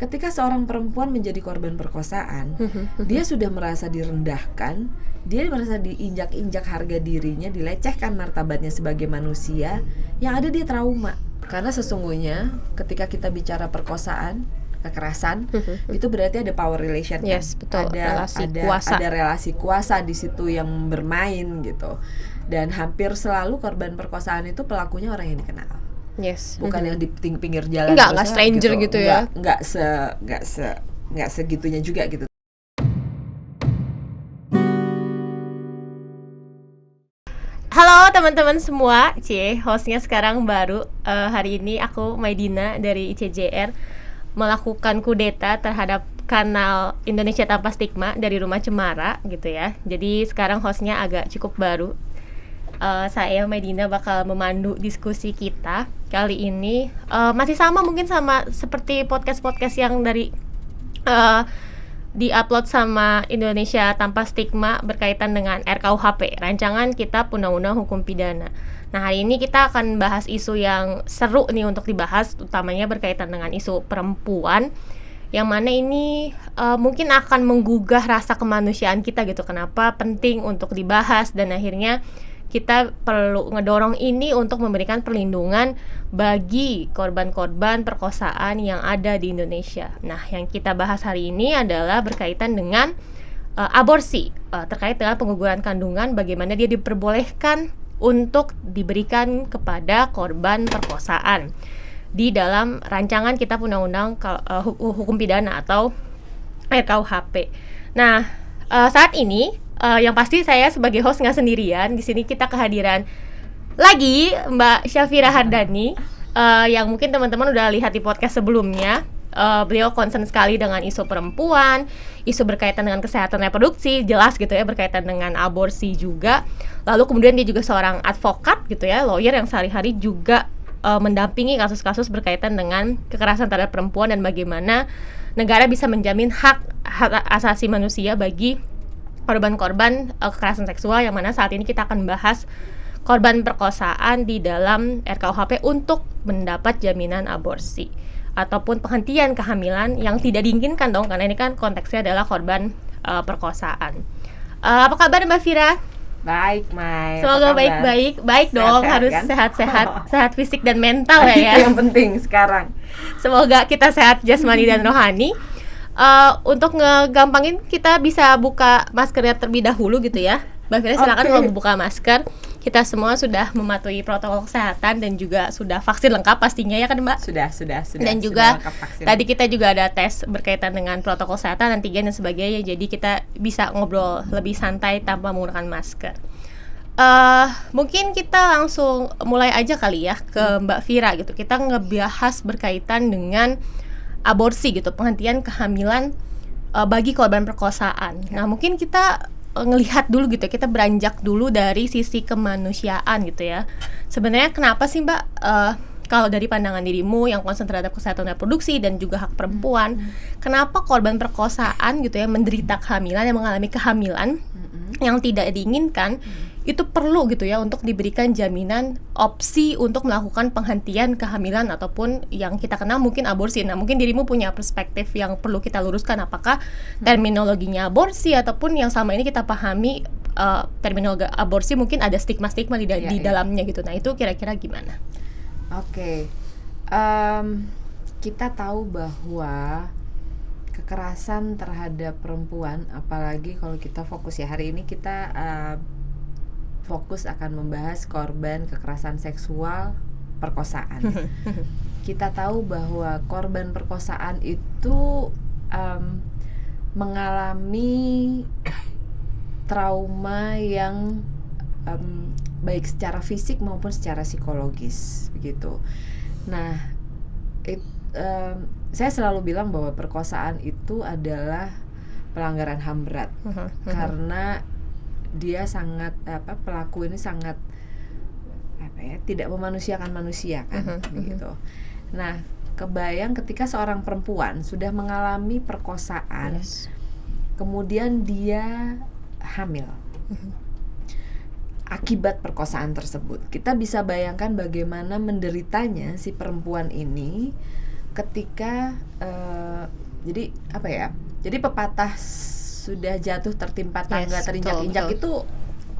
ketika seorang perempuan menjadi korban perkosaan, dia sudah merasa direndahkan, dia merasa diinjak-injak harga dirinya, dilecehkan martabatnya sebagai manusia. Yang ada dia trauma. Karena sesungguhnya ketika kita bicara perkosaan, kekerasan, itu berarti ada power relation kan? Yes, betul. Ada relasi kuasa di situ yang bermain gitu. Dan hampir selalu korban perkosaan itu pelakunya orang yang dikenal. Yes. Bukan yang di pinggir jalan. Enggak stranger gitu ya. Enggak segitunya juga gitu. Halo teman-teman semua, hostnya sekarang baru. Hari ini aku Maidina dari ICJR melakukan kudeta terhadap kanal Indonesia Tanpa Stigma dari Rumah Cemara gitu ya. Jadi sekarang hostnya agak cukup baru. Saya Maidina bakal memandu diskusi kita kali ini. Masih sama mungkin sama seperti podcast-podcast yang dari di-upload sama Indonesia Tanpa Stigma berkaitan dengan RKUHP, Rancangan Kitab Undang-Undang Hukum Pidana. Nah, hari ini kita akan bahas isu yang seru nih untuk dibahas, utamanya berkaitan dengan isu perempuan, yang mana ini mungkin akan menggugah rasa kemanusiaan kita gitu. Kenapa penting untuk dibahas, dan akhirnya kita perlu ngedorong ini untuk memberikan perlindungan bagi korban-korban perkosaan yang ada di Indonesia. Nah, yang kita bahas hari ini adalah berkaitan dengan aborsi, terkait dengan pengguguran kandungan, bagaimana dia diperbolehkan untuk diberikan kepada korban perkosaan di dalam rancangan Kitab Undang-Undang Hukum Pidana atau RKUHP. Nah, saat ini yang pasti saya sebagai host nggak sendirian. Di sini kita kehadiran lagi Mbak Syafira Hardani, yang mungkin teman-teman udah lihat di podcast sebelumnya. Beliau concern sekali dengan isu perempuan, isu berkaitan dengan kesehatan reproduksi, jelas gitu ya, berkaitan dengan aborsi juga. Lalu kemudian dia juga seorang advokat gitu ya, lawyer yang sehari-hari juga mendampingi kasus-kasus berkaitan dengan kekerasan terhadap perempuan dan bagaimana negara bisa menjamin hak asasi manusia bagi korban-korban kekerasan seksual, yang mana saat ini kita akan bahas korban perkosaan di dalam RKUHP untuk mendapat jaminan aborsi ataupun penghentian kehamilan yang tidak diinginkan dong, karena ini kan konteksnya adalah korban perkosaan. Apa kabar Mbak Fira? Baik, Mai. Semoga baik-baik. Baik dong, harus kan? Sehat-sehat, sehat fisik dan mental ya. Itu yang penting sekarang. Semoga kita sehat jasmani dan rohani. Untuk ngegampangin, kita bisa buka maskernya terlebih dahulu gitu ya. Mbak Fira silakan kalau buka masker. Kita semua sudah mematuhi protokol kesehatan dan juga sudah vaksin lengkap pastinya ya kan Mbak? Sudah. Dan juga tadi kita juga ada tes berkaitan dengan protokol kesehatan, antigen dan sebagainya. Jadi kita bisa ngobrol lebih santai tanpa menggunakan masker. Mungkin kita langsung mulai aja kali ya ke Mbak Fira gitu. Kita ngebahas berkaitan dengan aborsi gitu, penghentian kehamilan bagi korban perkosaan. Nah, mungkin kita ngelihat dulu gitu, kita beranjak dulu dari sisi kemanusiaan gitu ya. Sebenarnya kenapa sih Mbak, kalau dari pandangan dirimu yang concern terhadap kesehatan reproduksi dan juga hak perempuan, kenapa korban perkosaan gitu ya menderita kehamilan, yang mengalami kehamilan yang tidak diinginkan, itu perlu gitu ya untuk diberikan jaminan opsi untuk melakukan penghentian kehamilan ataupun yang kita kenal mungkin aborsi. Nah, mungkin dirimu punya perspektif yang perlu kita luruskan, apakah terminologinya aborsi ataupun yang selama ini kita pahami terminologi aborsi mungkin ada stigma-stigma di dalamnya gitu. Nah, itu kira-kira gimana? Oke. Kita tahu bahwa kekerasan terhadap perempuan, apalagi kalau kita fokus ya hari ini kita fokus akan membahas korban kekerasan seksual perkosaan. Kita tahu bahwa korban perkosaan itu mengalami trauma yang baik secara fisik maupun secara psikologis begitu. Nah, saya selalu bilang bahwa perkosaan itu adalah pelanggaran HAM berat karena dia sangat pelaku ini sangat tidak memanusiakan manusia kan begitu. Nah, kebayang ketika seorang perempuan sudah mengalami perkosaan, kemudian dia hamil akibat perkosaan tersebut. Kita bisa bayangkan bagaimana menderitanya si perempuan ini ketika Jadi apa ya? Jadi pepatah sudah jatuh tertimpa tangga terinjak-injak itu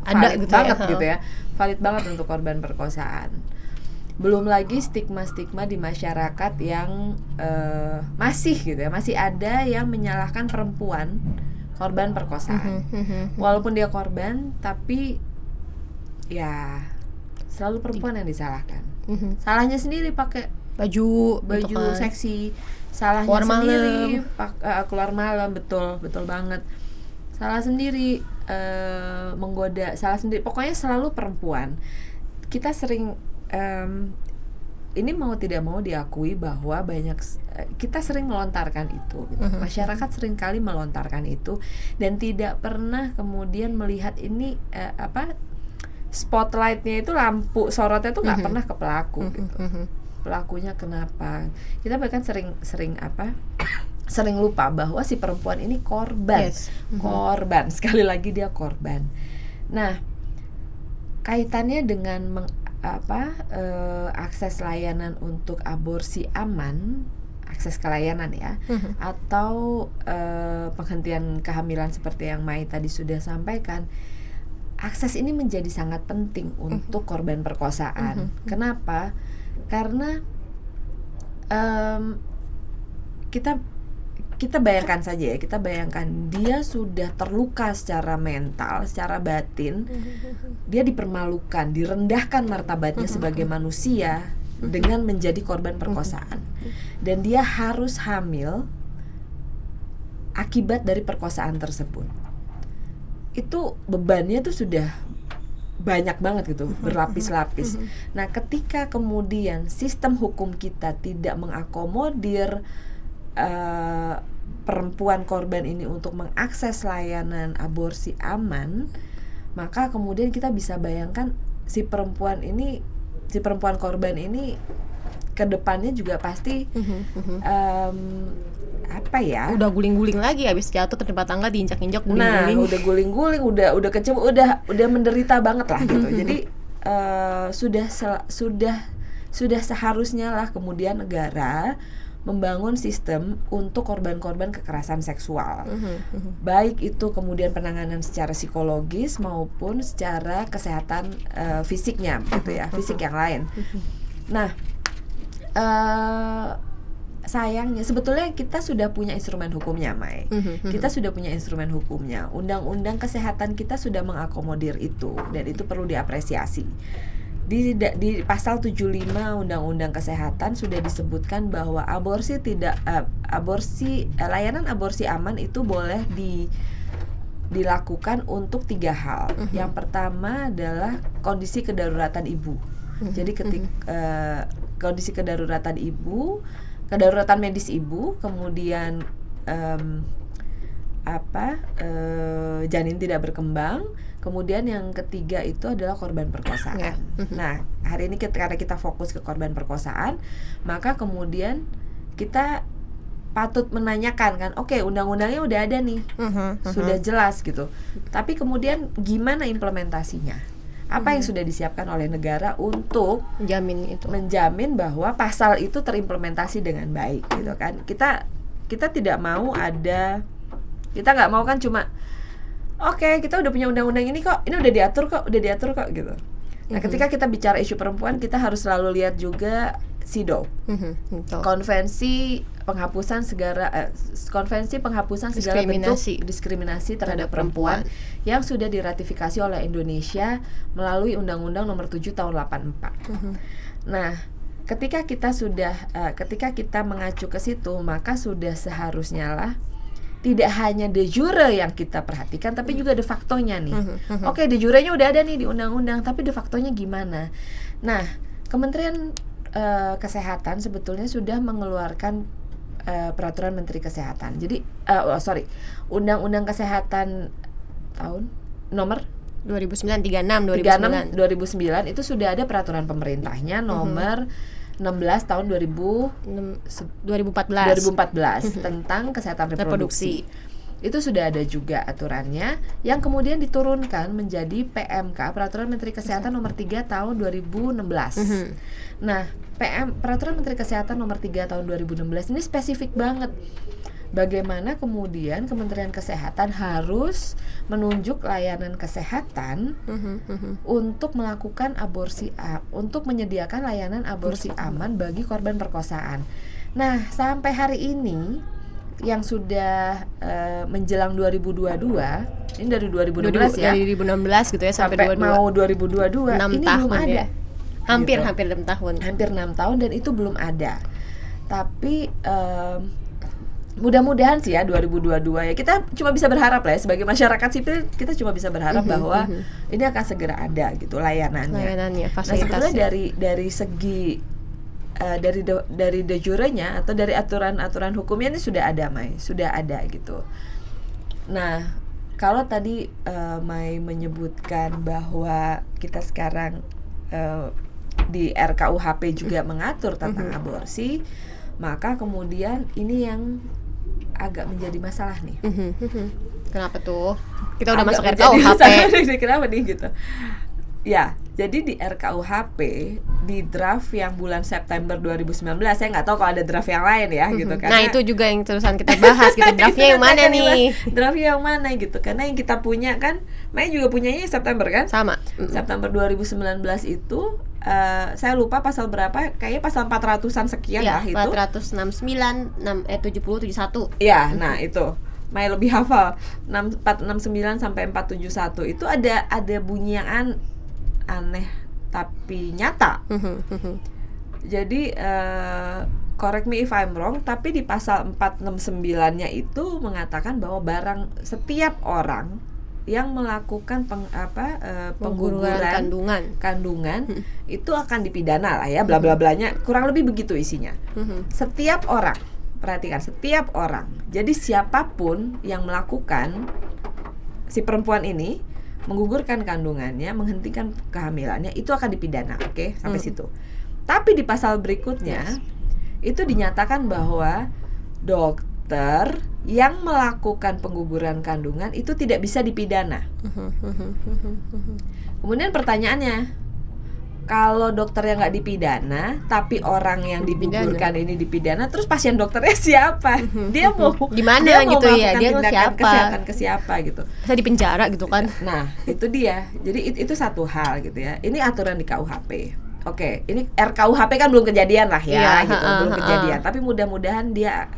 ada valid gitu banget ya. gitu ya. Valid banget untuk korban perkosaan. Belum lagi stigma-stigma di masyarakat yang masih gitu ya, masih ada yang menyalahkan perempuan korban perkosaan. Walaupun dia korban, tapi ya selalu perempuan yang disalahkan. Salahnya sendiri pakai baju gitu kan. seksi, salahnya Keluar sendiri keluar malam, betul banget. Salah sendiri menggoda, salah sendiri, pokoknya selalu perempuan. Kita sering ini mau tidak mau diakui bahwa kita sering melontarkan itu gitu. Masyarakat sering kali melontarkan itu dan tidak pernah kemudian melihat ini spotlightnya itu, lampu sorotnya itu nggak pernah ke pelaku gitu. Pelakunya kenapa? Kita bahkan sering lupa bahwa si perempuan ini korban. Korban, sekali lagi dia korban. Nah, kaitannya dengan akses layanan untuk aborsi aman, akses ke layanan ya, atau penghentian kehamilan seperti yang Mai tadi sudah sampaikan. Akses ini menjadi sangat penting untuk korban perkosaan. Kenapa? Karena kita bayangkan saja ya, kita bayangkan dia sudah terluka secara mental, secara batin, dia dipermalukan, direndahkan martabatnya sebagai manusia dengan menjadi korban perkosaan, dan dia harus hamil akibat dari perkosaan tersebut. Itu bebannya tuh sudah banyak banget gitu, berlapis-lapis. Nah, ketika kemudian sistem hukum kita tidak mengakomodir perempuan korban ini untuk mengakses layanan aborsi aman, maka kemudian kita bisa bayangkan si perempuan korban ini ke depannya juga pasti udah guling-guling lagi, habis jatuh tertimpa tangga, diinjak-injak, guling-guling. Nah, udah guling-guling, udah kecil, udah menderita banget lah gitu. Jadi sudah seharusnya lah kemudian negara membangun sistem untuk korban-korban kekerasan seksual. Baik itu kemudian penanganan secara psikologis maupun secara kesehatan fisiknya gitu ya, fisik yang lain. Nah, sayangnya sebetulnya kita sudah punya instrumen hukumnya, Mai. Kita sudah punya instrumen hukumnya. Undang-undang kesehatan kita sudah mengakomodir itu, dan itu perlu diapresiasi. Di pasal 75 Undang-Undang Kesehatan sudah disebutkan bahwa layanan aborsi aman itu boleh dilakukan untuk 3 hal. Yang pertama adalah kondisi kedaruratan ibu. Jadi kondisi kedaruratan ibu, kedaruratan medis ibu, kemudian janin tidak berkembang, kemudian yang ketiga itu adalah korban perkosaan. Nah, hari ini karena kita fokus ke korban perkosaan, maka kemudian kita patut menanyakan kan, oke, undang-undangnya udah ada nih, sudah jelas gitu. Tapi kemudian gimana implementasinya? Apa yang sudah disiapkan oleh negara untuk menjamin bahwa pasal itu terimplementasi dengan baik gitu kan? Kita tidak mau kita nggak mau kan cuma kita udah punya undang-undang ini kok, ini udah diatur kok gitu. Nah, ketika kita bicara isu perempuan, kita harus selalu lihat juga CEDAW, Konvensi Penghapusan segala bentuk diskriminasi terhadap perempuan, yang sudah diratifikasi oleh Indonesia melalui Undang-Undang Nomor 7 Tahun 84. Nah, ketika kita mengacu ke situ, maka sudah seharusnya lah tidak hanya de jure yang kita perhatikan, tapi juga de factonya nih. Oke, de jurenya udah ada nih di undang-undang, tapi de factonya gimana? Nah, Kementerian Kesehatan sebetulnya sudah mengeluarkan peraturan Menteri Kesehatan. Jadi, Undang-Undang Kesehatan tahun nomor 2009 itu sudah ada peraturan pemerintahnya nomor 16 tahun 2014 tentang kesehatan reproduksi. Itu sudah ada juga aturannya yang kemudian diturunkan menjadi PMK, Peraturan Menteri Kesehatan nomor 3 tahun 2016. Nah, Peraturan Menteri Kesehatan nomor 3 tahun 2016 ini spesifik banget bagaimana kemudian Kementerian Kesehatan harus menunjuk layanan kesehatan untuk melakukan untuk menyediakan layanan aborsi aman bagi korban perkosaan. Nah, sampai hari ini yang sudah menjelang 2022, ini dari 2016 ya. Dari 2016 gitu ya sampai 2022. Mau 2022 6 ini tahun belum ada. ya. Hampir Gitu. 6 tahun. Hampir 6 tahun dan itu belum ada. Tapi mudah-mudahan sih ya 2022 ya, kita cuma bisa berharap lah ya, sebagai masyarakat sipil kita cuma bisa berharap bahwa ini akan segera ada gitu layanannya. Nah, sebetulnya dari segi dari de jure-nya atau dari aturan hukumnya ini sudah ada, Mai, sudah ada gitu. Nah, kalau tadi Mai menyebutkan bahwa kita sekarang di RKUHP juga mengatur tentang aborsi, maka kemudian ini yang agak menjadi masalah nih. Kenapa tuh? Kita udah Agak masuk menjadi RKUHP. masalah. Kenapa nih gitu? Ya, jadi di RKUHP di draft yang bulan September 2019, saya nggak tahu kalau ada draft yang lain ya gitu kan. Nah, itu juga yang terusan kita bahas gitu. Draftnya yang mana nih? Draftnya yang mana gitu? Karena yang kita punya kan, Mei juga punyanya September kan? Sama. September 2019 itu saya lupa pasal berapa, kayaknya pasal 400-an sekian Ya, lah itu. 469 70 71. Ya, nah itu Mai lebih hafal 469 sampai 471 itu ada bunyi yang aneh tapi nyata. Jadi correct me if I'm wrong, tapi di pasal 469-nya itu mengatakan bahwa setiap orang yang melakukan pengguguran kandungan itu akan dipidana lah ya, bla bla blanya, kurang lebih begitu isinya. Setiap orang, perhatikan, setiap orang. Jadi siapapun yang melakukan, si perempuan ini menggugurkan kandungannya, menghentikan kehamilannya, itu akan dipidana. Oke, sampai situ. Tapi di pasal berikutnya itu dinyatakan bahwa dokter yang melakukan pengguguran kandungan itu tidak bisa dipidana. Kemudian pertanyaannya, kalau dokter yang nggak dipidana, tapi orang yang digugurkan ini dipidana, terus pasien dokternya siapa? Dia mau gimana gitu ya? Dia tindakan siapa? kesehatan ke siapa gitu? Bisa di penjara gitu kan? Nah, itu dia. Jadi itu satu hal gitu ya. Ini aturan di KUHP. Oke, ini RKUHP kan belum kejadian lah ya, gitu, belum kejadian. Tapi mudah-mudahan dia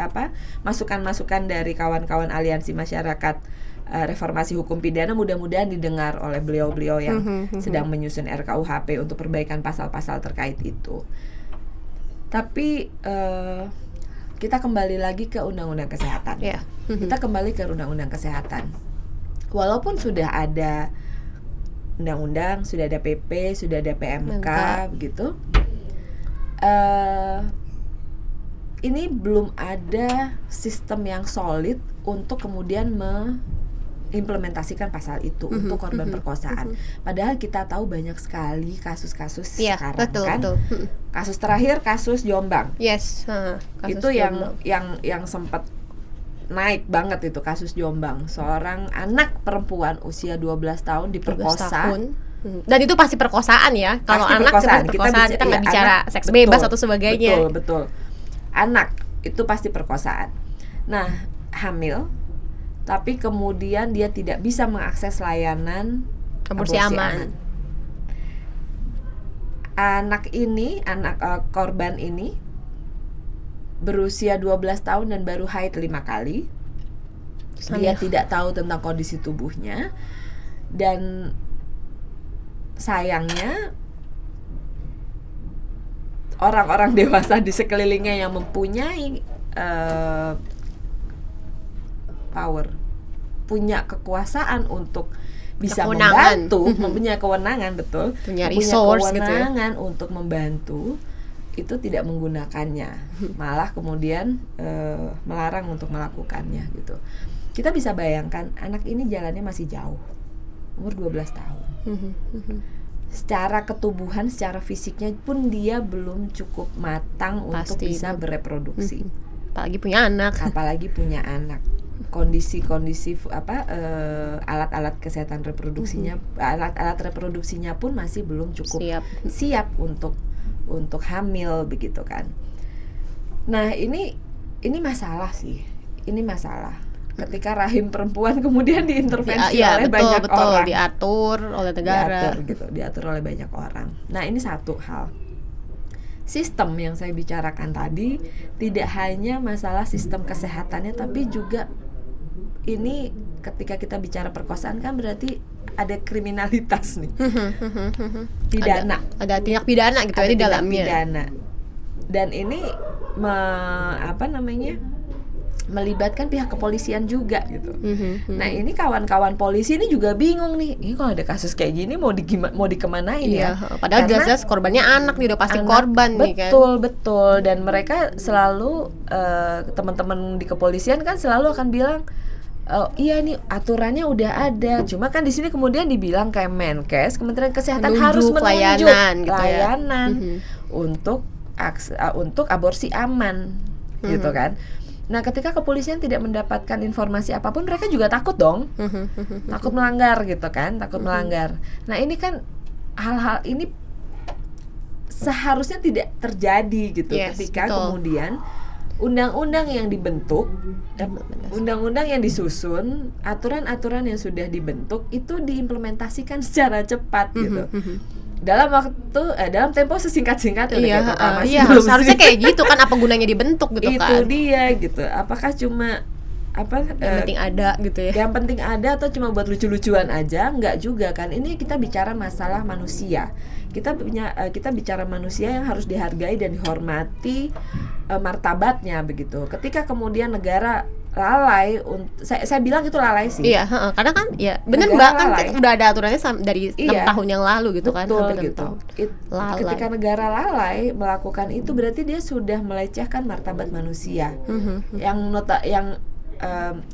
masukan-masukan dari kawan-kawan aliansi masyarakat reformasi hukum pidana mudah-mudahan didengar oleh beliau-beliau yang sedang menyusun RKUHP untuk perbaikan pasal-pasal terkait itu. Tapi kita kembali lagi ke Undang-Undang Kesehatan. Kita kembali ke Undang-Undang Kesehatan. Walaupun sudah ada undang-undang, sudah ada PP, sudah ada PMK, begitu. Ini belum ada sistem yang solid untuk kemudian mengimplementasikan pasal itu untuk korban perkosaan. Padahal kita tahu banyak sekali kasus-kasus sekarang kan. Kasus terakhir kasus Jombang. Kasus itu Jombang. yang sempat naik banget itu kasus Jombang, seorang anak perempuan usia 12 tahun diperkosa. Dan itu pasti perkosaan ya. Kalau anak perkosaan. perkosaan, kita nggak bicara seks bebas atau sebagainya. Betul. Anak itu pasti perkosaan. Nah, hamil, tapi kemudian dia tidak bisa mengakses layanan aborsi aman. Anak korban ini berusia 12 tahun dan baru haid 5 kali. Dia tidak tahu tentang kondisi tubuhnya. Dan sayangnya orang-orang dewasa di sekelilingnya yang mempunyai power, punya kekuasaan untuk bisa membantu, mempunyai kewenangan, betul, punya resource kewenangan gitu ya, untuk membantu, itu tidak menggunakannya, malah kemudian melarang untuk melakukannya gitu. Kita bisa bayangkan anak ini jalannya masih jauh, umur 12 tahun. Secara ketubuhan, secara fisiknya pun dia belum cukup matang untuk bisa bereproduksi. Apalagi punya anak. Kondisi-kondisi alat-alat kesehatan reproduksinya, alat-alat reproduksinya pun masih belum cukup siap untuk hamil begitu kan. Nah, ini masalah sih. ini masalah. Ketika rahim perempuan kemudian diintervensi Iya, oleh betul, banyak betul, orang, diatur oleh negara. diatur oleh banyak orang. Nah, ini satu hal. Sistem yang saya bicarakan tadi tidak hanya masalah sistem kesehatannya, tapi juga ini ketika kita bicara perkosaan kan berarti ada kriminalitas nih, pidana, ada tindak pidana gitu ya di dalamnya. Pidana. Dan ini melibatkan pihak kepolisian juga gitu. Nah, ini kawan-kawan polisi ini juga bingung nih. Ini kalau ada kasus kayak gini mau dikemanain ya? Padahal jelas-jelas korbannya anak nih, udah pasti korban nih kan. Betul. Dan mereka selalu teman-teman di kepolisian kan selalu akan bilang, oh iya nih aturannya udah ada. Cuma kan di sini kemudian dibilang Kemenkes, Kementerian Kesehatan harus menunjuk layanan gitu untuk aborsi aman gitu kan. Nah, ketika kepolisian tidak mendapatkan informasi apapun, mereka juga takut dong, takut melanggar gitu kan, melanggar. Nah, ini kan hal-hal ini seharusnya tidak terjadi gitu, ketika kemudian undang-undang yang dibentuk, undang-undang yang disusun, aturan-aturan yang sudah dibentuk itu diimplementasikan secara cepat gitu. Dalam tempo sesingkat-singkatnya. Harusnya kayak gitu kan, apa gunanya dibentuk gitu kan. Itu dia gitu. Apakah cuma yang penting ada gitu ya. Yang penting ada atau cuma buat lucu-lucuan aja? Enggak juga kan. Ini kita bicara masalah manusia. Kita bicara manusia yang harus dihargai dan dihormati martabatnya begitu. Ketika kemudian negara lalai, saya bilang itu lalai sih. Iya, karena kan ya benar Mbak, kan udah ada aturannya dari 6 tahun yang lalu gitu. Betul, kan, hampir 6 gitu. tahun. Ketika negara lalai melakukan itu berarti dia sudah melecehkan martabat manusia. Yang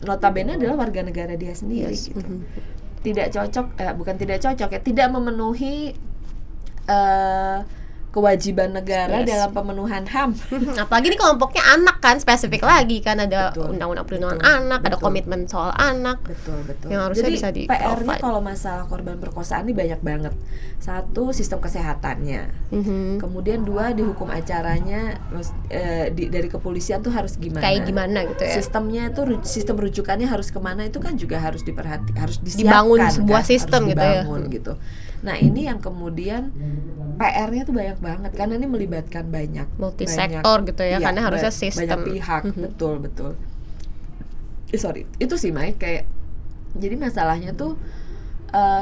notabene adalah warga negara dia sendiri gitu. Tidak cocok, bukan tidak cocok ya, tidak memenuhi kewajiban negara dalam pemenuhan HAM. Apalagi ini kelompoknya anak kan, spesifik lagi kan, ada undang-undang perlindungan anak, ada komitmen soal anak. Betul. Yang harusnya jadi bisa di PR-nya kalau masalah korban perkosaan ini banyak banget. Satu, sistem kesehatannya. Kemudian 2, di hukum acaranya, dari kepolisian tuh harus gimana? Kayak gimana gitu ya? Sistemnya itu, sistem rujukannya harus kemana, itu kan juga harus harus disiapkan, dibangun sebuah sistem harus dibangun, gitu. Nah, ini yang kemudian PR-nya tuh banyak banget karena ini melibatkan banyak multisektor gitu ya, karena harusnya sistem banyak pihak. Betul. Itu sih Mai, kayak jadi masalahnya tuh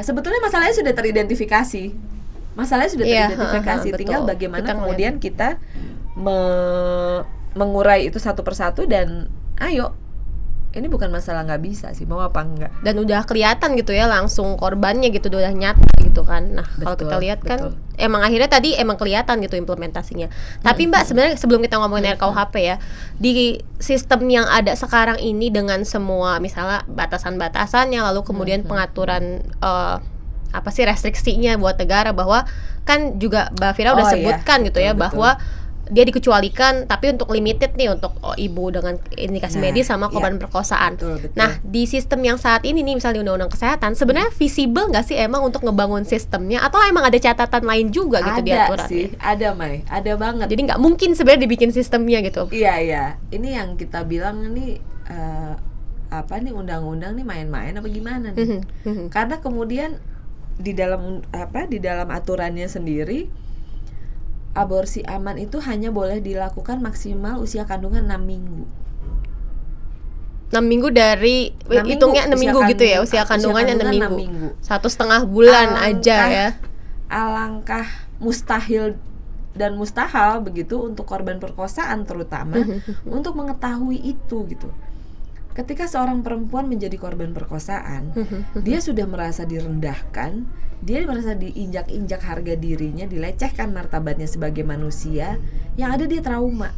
sebetulnya masalahnya sudah teridentifikasi. Tinggal bagaimana kemudian kita mengurai itu satu persatu dan ayo. Ini bukan masalah nggak bisa sih, mau apa enggak. Dan udah kelihatan gitu ya, langsung korbannya gitu, udah nyata gitu kan. Nah, kalau kita lihat kan emang akhirnya tadi emang kelihatan gitu implementasinya. Tapi Mbak, sebenarnya sebelum kita ngomongin RKUHP ya, di sistem yang ada sekarang ini dengan semua misalnya batasan-batasannya, lalu kemudian pengaturan restriksinya buat negara, bahwa kan juga Mbak Fira udah sebutkan gitu ya, bahwa dia dikecualikan tapi untuk limited nih, untuk ibu dengan indikasi medis sama korban perkosaan. Betul. Nah, di sistem yang saat ini nih, misalnya di Undang-Undang Kesehatan, sebenarnya visible nggak sih emang untuk ngebangun sistemnya, atau emang ada catatan lain juga gitu di aturannya? Ada sih, ada Mai, ada banget. Jadi nggak mungkin sebenarnya dibikin sistemnya gitu. Iya. Ini yang kita bilang nih nih undang-undang nih main-main apa gimana nih? Karena kemudian di dalam aturannya sendiri, aborsi aman itu hanya boleh dilakukan maksimal usia kandungan 6 minggu. 6 minggu dari hitungnya 6 minggu gitu ya, usia kandungannya 6 minggu. 1,5 bulan aja ya. Alangkah mustahil dan mustahil begitu untuk korban perkosaan terutama untuk mengetahui itu gitu. Ketika seorang perempuan menjadi korban perkosaan, dia sudah merasa direndahkan, dia merasa diinjak-injak harga dirinya, dilecehkan martabatnya sebagai manusia, yang ada dia trauma.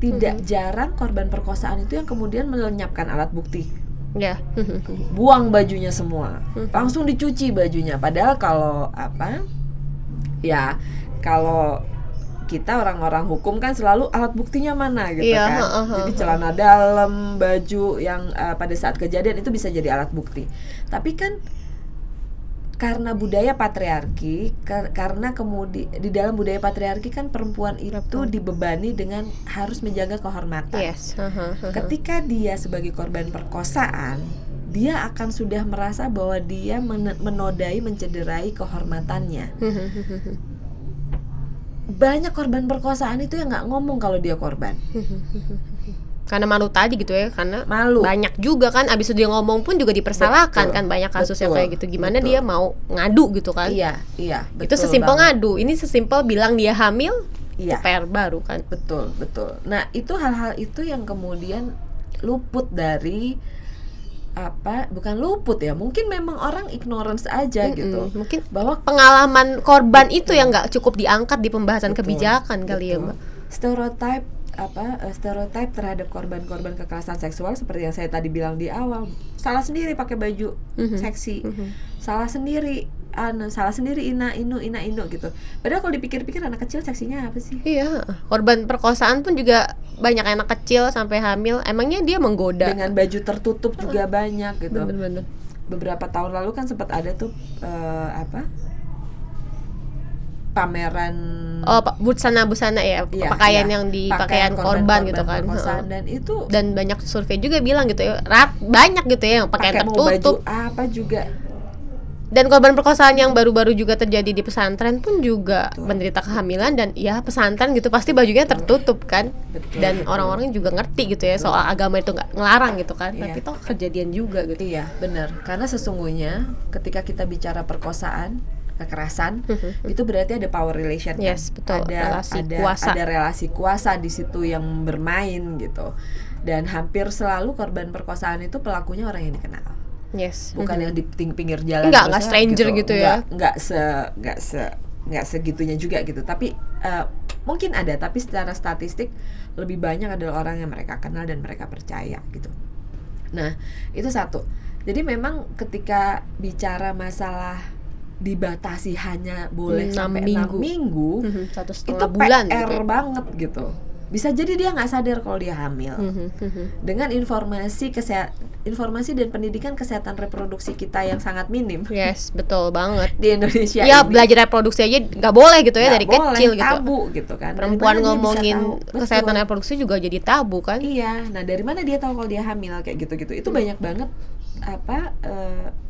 Tidak jarang korban perkosaan itu yang kemudian melenyapkan alat bukti. Buang bajunya semua, langsung dicuci bajunya. Padahal kalau kita orang-orang hukum kan selalu alat buktinya mana gitu kan. Jadi celana dalam, baju yang pada saat kejadian itu bisa jadi alat bukti. Tapi kan karena budaya patriarki, karena kemudian di dalam budaya patriarki kan perempuan itu dibebani dengan harus menjaga kehormatan. Yes. Ketika dia sebagai korban perkosaan, dia akan sudah merasa bahwa dia menodai, mencederai kehormatannya. Banyak korban perkosaan itu yang nggak ngomong kalau dia korban. Karena malu tadi gitu ya, karena Malu. banyak juga kan abis itu dia ngomong pun juga dipersalahkan. Betul, kan banyak kasus yang betul, kayak gitu. Gimana betul. dia mau ngadu gitu kan? Iya, Itu betul sesimpel banget. ngadu. Ini sesimpel bilang dia hamil. Iya. PR baru kan. Betul. Nah, itu hal-hal itu yang kemudian luput dari bukan luput ya, mungkin memang orang ignorance aja gitu. Mungkin Bahwa pengalaman korban itu yang nggak cukup diangkat di pembahasan Betul, kali ya, betul. Mbak. Stereotip terhadap korban-korban kekerasan seksual seperti yang saya tadi bilang di awal, salah sendiri pakai baju seksi, salah sendiri ina inu gitu. Padahal kalau dipikir-pikir anak kecil seksinya apa sih? Iya, korban perkosaan pun juga banyak anak kecil sampai hamil. Emangnya dia menggoda? Dengan baju tertutup juga banyak gitu. Bener-bener. Beberapa tahun lalu kan sempat ada tuh pameran busana ya, pakaian yang di pakaian korban gitu kan. Dan banyak survei juga bilang gitu ya, banyak gitu ya yang pakaian tertutup. Baju apa juga. Dan korban perkosaan yang baru-baru juga terjadi di pesantren pun juga menderita kehamilan, dan ya pesantren gitu pasti bajunya tertutup kan. Dan orang-orang juga ngerti gitu ya soal agama itu nggak ngelarang gitu kan. Tapi toh kejadian juga gitu. Iya, benar. Karena sesungguhnya ketika kita bicara perkosaan, kekerasan, itu berarti ada power relation kan. Yes, betul. Ada relasi kuasa di situ yang bermain gitu. Dan hampir selalu korban perkosaan itu pelakunya orang yang dikenal. Yes. Bukan yang di pinggir jalan. Enggak stranger gitu ya. Enggak segitunya juga gitu. Tapi mungkin ada, tapi secara statistik lebih banyak adalah orang yang mereka kenal dan mereka percaya gitu. Nah, itu satu. Jadi memang ketika bicara masalah dibatasi hanya boleh sampai 6 minggu, 1,5 itu bulan PR gitu. banget gitu. Bisa jadi dia nggak sadar kalau dia hamil. Dengan informasi dan pendidikan kesehatan reproduksi kita yang sangat minim. Yes, betul banget. Di Indonesia ya, ini. belajar reproduksi aja nggak boleh gitu ya, dari kecil gitu. Tabu gitu kan. Perempuan ngomongin kesehatan reproduksi juga jadi tabu kan. Iya. Nah, dari mana dia tahu kalau dia hamil kayak gitu-gitu? Itu banyak banget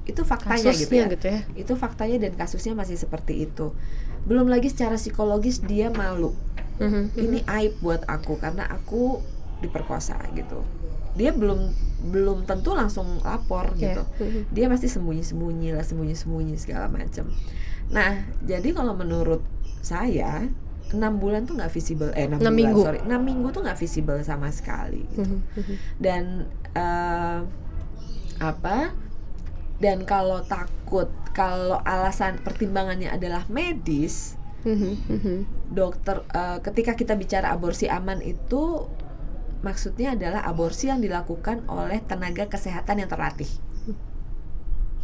itu faktanya kasusnya gitu ya. Itu faktanya dan kasusnya masih seperti itu. Belum lagi secara psikologis dia malu. Ini aib buat aku karena aku diperkosa gitu. Dia belum tentu langsung lapor gitu. Dia pasti sembunyi-sembunyi segala macam. Nah, jadi kalau menurut saya 6 bulan tuh nggak visible. 6 minggu tuh nggak visible sama sekali gitu. Dan dan kalau kalau alasan pertimbangannya adalah medis, dokter ketika kita bicara aborsi aman itu maksudnya adalah aborsi yang dilakukan oleh tenaga kesehatan yang terlatih.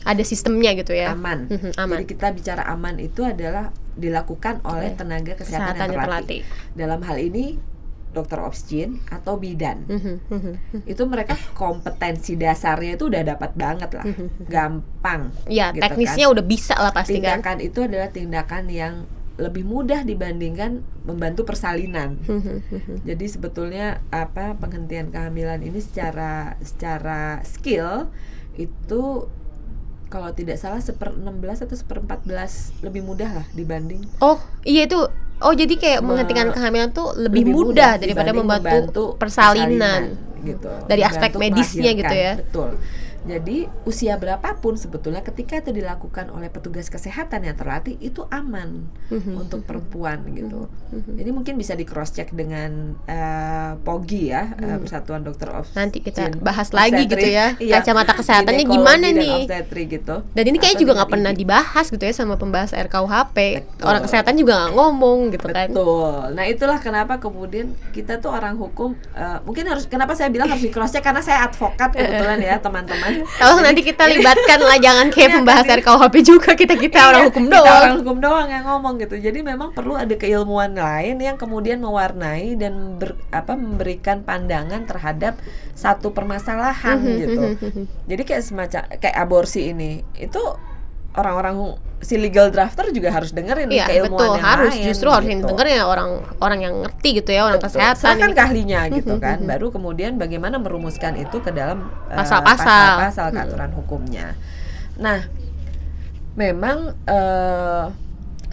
Ada sistemnya gitu ya. Aman. Aman. Jadi kita bicara aman itu adalah dilakukan oleh tenaga kesehatan yang terlatih. Dalam hal ini dokter obstin atau bidan. Itu mereka kompetensi dasarnya itu udah dapat banget lah. Gampang. Ya, gitu teknisnya kan. udah bisa lah pasti kan. Tindakan itu adalah tindakan yang lebih mudah dibandingkan membantu persalinan. Jadi sebetulnya penghentian kehamilan ini secara skill itu kalau tidak salah 1/16 atau 1/14 lebih mudah lah dibanding. Oh iya itu. Oh jadi kayak menghentikan kehamilan tuh lebih mudah daripada membantu persalinan gitu. Dari aspek medisnya gitu ya. Betul. Jadi usia berapapun sebetulnya ketika itu dilakukan oleh petugas kesehatan yang terlatih itu aman untuk perempuan gitu. Jadi mungkin bisa di cross check dengan POGI ya, Persatuan Dokter Obstetrik. Nanti kita bahas lagi gitu ya, kacamata kesehatannya gimana nih. Gitu. Dan ini kayaknya juga nggak pernah dibahas gitu ya sama pembahas RKUHP. Betul. Orang kesehatan juga nggak ngomong gitu kan. Betul. Nah itulah kenapa kemudian kita tuh orang hukum mungkin kenapa saya bilang harus di cross check karena saya advokat kebetulan ya teman-teman. Kalau nanti kita libatkan lah, jangan kayak pembahas RKUHP juga kita orang hukum doang. Kita orang hukum doang yang ngomong gitu. Jadi memang perlu ada keilmuan lain yang kemudian mewarnai dan memberikan pandangan terhadap satu permasalahan gitu. Jadi kayak aborsi ini itu orang-orang si legal drafter juga harus dengerin keilmuan betul, yang harus lain, justru harus gitu. denger ya orang yang ngerti gitu ya, orang Betul. kesehatan Silakan gitu. ke ahlinya gitu kan. Baru kemudian bagaimana merumuskan itu ke dalam Pasal-pasal. ke aturan hukumnya. Nah, memang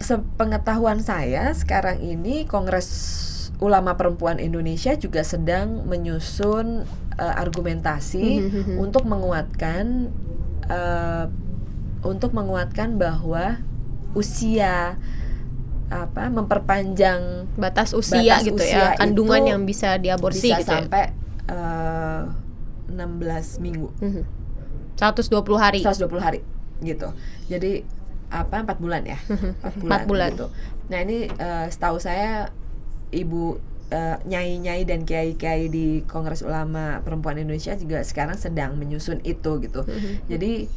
sepengetahuan saya sekarang ini Kongres Ulama Perempuan Indonesia juga sedang menyusun argumentasi untuk menguatkan bahwa usia memperpanjang batas usia gitu ya, kandungan yang bisa diaborsi bisa gitu sampai 16 minggu. 120 hari gitu. Jadi 4 bulan ya. 4 bulan gitu. Nah, ini setahu saya ibu nyai-nyai dan kiai-kiai di Kongres Ulama Perempuan Indonesia juga sekarang sedang menyusun itu gitu. Jadi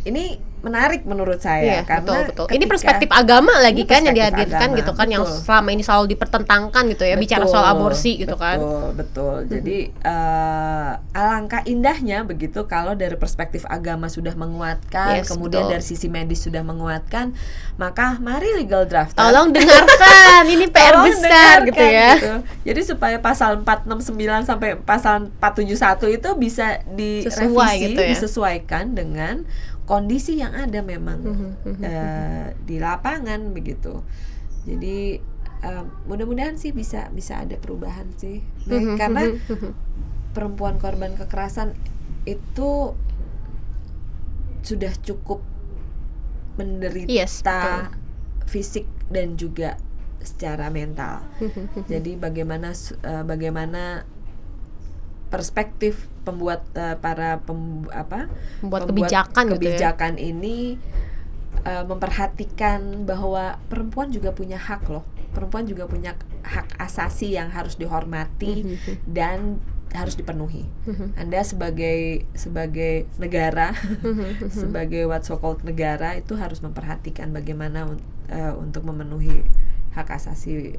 ini menarik menurut saya karena betul. Ini perspektif agama lagi kan yang dihadirkan gitu kan, yang selama ini selalu dipertentangkan gitu ya, bicara soal aborsi gitu kan. Betul. Jadi alangkah indahnya begitu kalau dari perspektif agama sudah menguatkan, kemudian dari sisi medis sudah menguatkan, maka mari legal drafter tolong dengarkan, ini PR besar gitu ya. Gitu. Jadi supaya pasal 469 sampai pasal 471 itu bisa direvisi, gitu ya, disesuaikan dengan kondisi yang ada memang di lapangan begitu. Jadi mudah-mudahan sih bisa ada perubahan sih, karena perempuan korban kekerasan itu sudah cukup menderita fisik dan juga secara mental. Jadi bagaimana perspektif pembuat membuat kebijakan gitu ya, ini memperhatikan bahwa perempuan juga punya hak loh. Perempuan juga punya hak asasi yang harus dihormati dan harus dipenuhi. Anda sebagai negara, sebagai what so called negara itu harus memperhatikan bagaimana untuk memenuhi hak asasi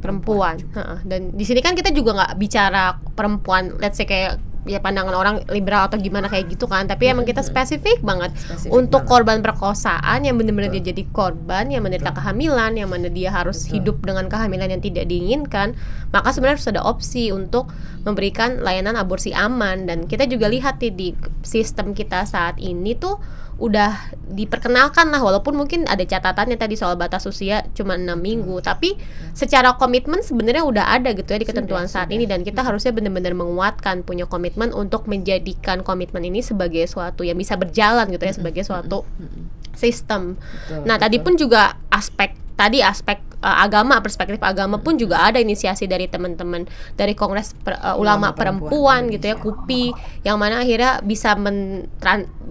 perempuan. Dan di sini kan kita juga nggak bicara perempuan, let's say kayak ya pandangan orang liberal atau gimana kayak gitu kan, tapi emang kita spesifik banget untuk korban perkosaan yang benar-benar dia jadi korban yang menderita kehamilan, yang mana dia harus hidup dengan kehamilan yang tidak diinginkan. Maka sebenarnya harus ada opsi untuk memberikan layanan aborsi aman. Dan kita juga lihat di sistem kita saat ini tuh udah diperkenalkan lah, walaupun mungkin ada catatannya tadi soal batas usia cuma 6 minggu, tapi secara komitmen sebenarnya udah ada gitu ya di ketentuan saat ini, dan kita harusnya benar-benar menguatkan, punya komitmen untuk menjadikan komitmen ini sebagai suatu yang bisa berjalan gitu ya, sebagai suatu sistem. Tadi pun juga aspek agama, perspektif agama pun juga ada inisiasi dari teman-teman dari Kongres Ulama Perempuan gitu ya, KUPI, yang mana akhirnya bisa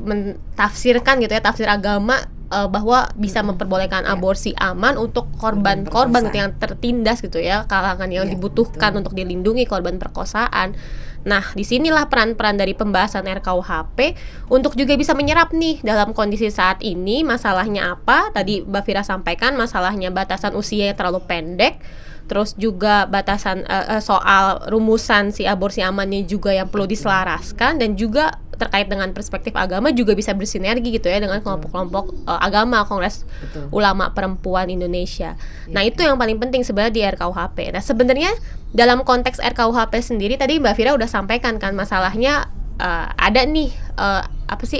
mentafsirkan gitu ya, tafsir agama bahwa bisa memperbolehkan aborsi aman untuk korban gitu yang tertindas gitu ya, kalangan yang dibutuhkan untuk dilindungi korban perkosaan. Nah, disinilah peran-peran dari pembahasan RKUHP untuk juga bisa menyerap nih dalam kondisi saat ini masalahnya apa. Tadi Mbak Fira sampaikan masalahnya batasan usia yang terlalu pendek, terus juga batasan soal rumusan si aborsi amannya juga yang perlu diselaraskan, dan juga terkait dengan perspektif agama juga bisa bersinergi gitu ya dengan kelompok-kelompok agama Kongres Ulama Perempuan Indonesia. Nah, itu yang paling penting sebenarnya di RKUHP. Nah, sebenarnya dalam konteks RKUHP sendiri tadi Mbak Fira udah sampaikan kan masalahnya ada nih